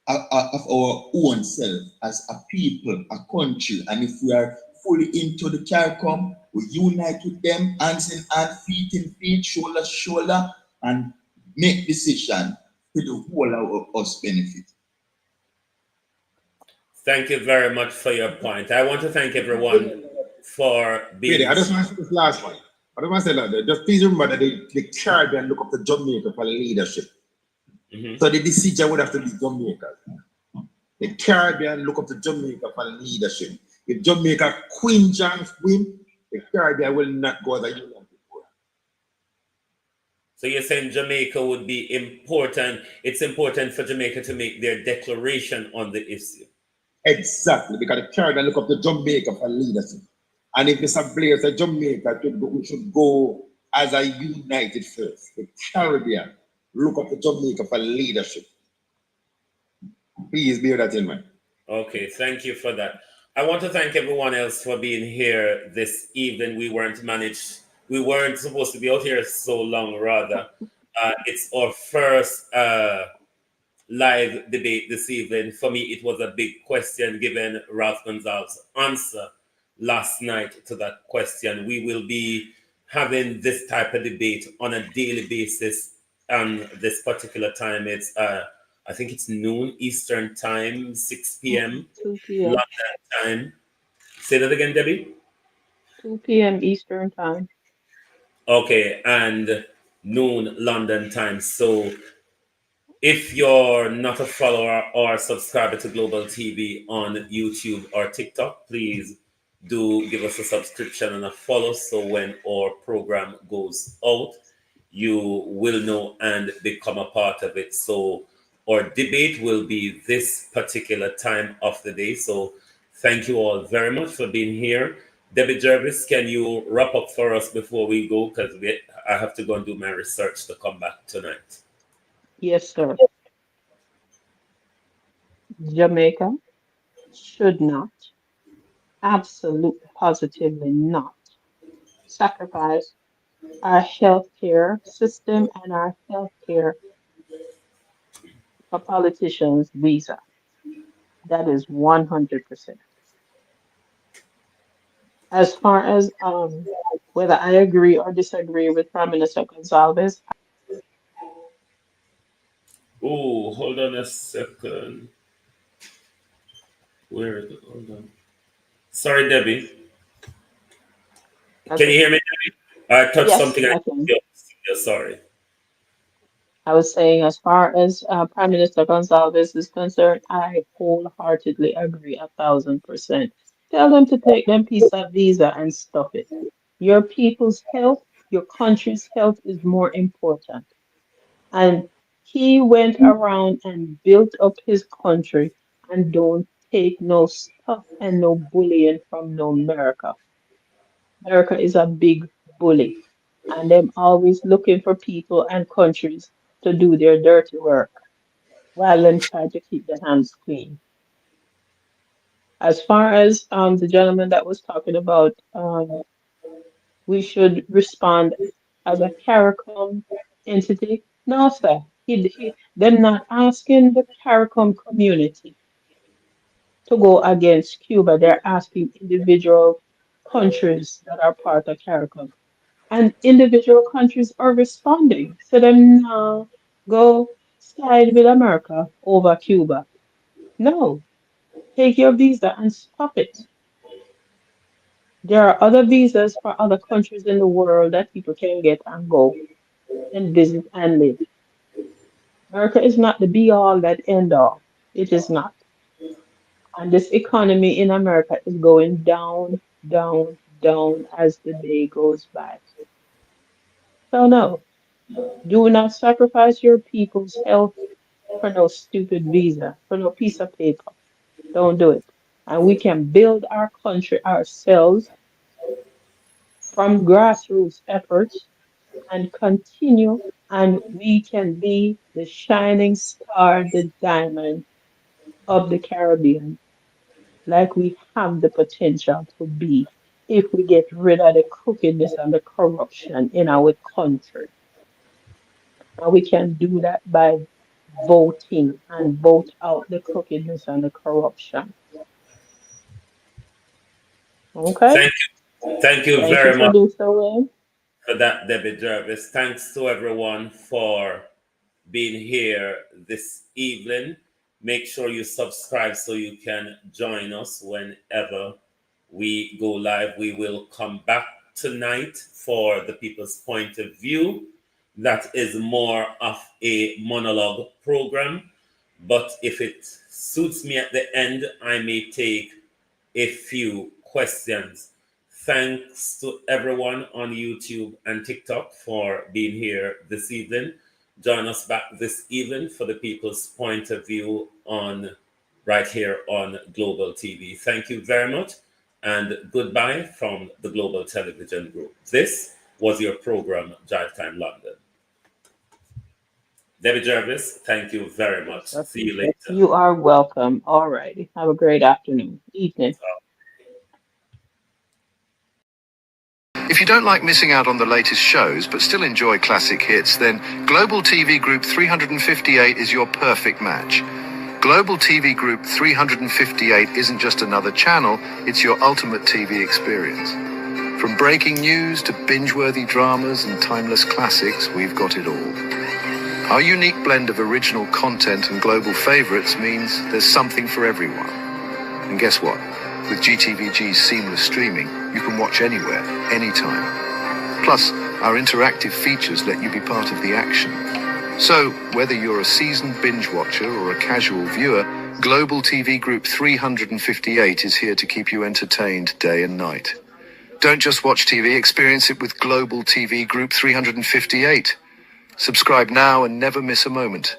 our own self as a people, a country. And if we are fully into the CARICOM, we unite with them, hands in hand, feet in feet, shoulder to shoulder, and make decision to the whole of us benefit. Thank you very much for your point. I want to thank everyone for being. I just want to say this last one. I just want to say that just please remember that the Caribbean look up to Jamaica for leadership. Mm-hmm. So the decision would have to be Jamaica. The Caribbean look up to Jamaica for leadership. If Jamaica Queen John's win, the Caribbean will not go as a union before. So you're saying Jamaica would be important. It's important for Jamaica to make their declaration on the issue. Exactly, because the Caribbean look up to Jamaica for leadership. And if Mr. Blair said Jamaica, we should go as a united first. The Caribbean look up to Jamaica for leadership. Please bear that in mind. Okay, thank you for that. I want to thank everyone else for being here this evening. We weren't supposed to be out here so long, rather. It's our first live debate this evening. For me, it was a big question given Ralph Gonzalez's answer last night to that question. We will be having this type of debate on a daily basis. This particular time, it's I think it's noon Eastern time, 6 p.m. 2 p.m. London time. Say that again, Debbie. 2 p.m. Eastern time. Okay, and noon London time. So if you're not a follower or subscriber to Global TV on YouTube or TikTok, please do give us a subscription and a follow so when our program goes out, you will know and become a part of it. So our debate will be this particular time of the day. So thank you all very much for being here. Debbie Jervis, can you wrap up for us before we go? Because I have to go and do my research to come back tonight. Yes, sir. Jamaica should not, absolutely positively not, sacrifice our healthcare system and our healthcare for politicians' visa. That is 100%. As far as whether I agree or disagree with Prime Minister Gonzalez, Oh, hold on a second. Where is it? Hold on. Sorry, Debbie. that's Can you hear me, Debbie? I touched yes, something. I can. Yeah, sorry. I was saying, as far as Prime Minister Gonzalez is concerned, I wholeheartedly agree 1,000%. Tell them to take them piece of visa and stuff it. Your people's health, your country's health is more important. And he went around and built up his country and don't take no stuff and no bullying from no America. America is a big bully, and them always looking for people and countries to do their dirty work while them try to keep their hands clean. As far as the gentleman that was talking about, we should respond as a CARICOM entity. No, sir. Them not asking the CARICOM community to go against Cuba. They're asking individual countries that are part of CARICOM. And individual countries are responding. So them now go side with America over Cuba. No, take your visa and stop it. There are other visas for other countries in the world that people can get and go and visit and live. America is not the be all that end all. It is not. And this economy in America is going down, down, down as the day goes by. So no, do not sacrifice your people's health for no stupid visa, for no piece of paper. Don't do it. And we can build our country ourselves from grassroots efforts and continue, and we can be the shining star, the diamond of the Caribbean, like we have the potential to be if we get rid of the crookedness and the corruption in our country. And we can do that by voting and vote out the crookedness and the corruption. Okay? Thank you Thank you, very much producer Wayne. for that, Debbie Jervis. Thanks to everyone for being here this evening. Make sure you subscribe so you can join us whenever we go live. We will come back tonight for the People's Point of View. That is more of a monologue program. But if it suits me at the end, I may take a few questions. Thanks to everyone on YouTube and TikTok for being here this evening. Join us back this evening for the People's Point of View on right here on Global TV. Thank you very much and goodbye from the Global Television Group. This was your program, Drive Time London. Debbie Jervis, thank you very much. See you later. You are welcome. All righty. Have a great afternoon, evening. If you don't like missing out on the latest shows but still enjoy classic hits, then Global TV Group 358 is your perfect match. Global TV Group 358 isn't just another channel, it's your ultimate TV experience. From breaking news to binge-worthy dramas and timeless classics, we've got it all. Our unique blend of original content and global favorites means there's something for everyone. And guess what? With GTVG's seamless streaming, you can watch anywhere, anytime. Plus, our interactive features let you be part of the action. So, whether you're a seasoned binge watcher or a casual viewer, Global TV Group 358 is here to keep you entertained day and night. Don't just watch TV, experience it with Global TV Group 358. Subscribe now and never miss a moment.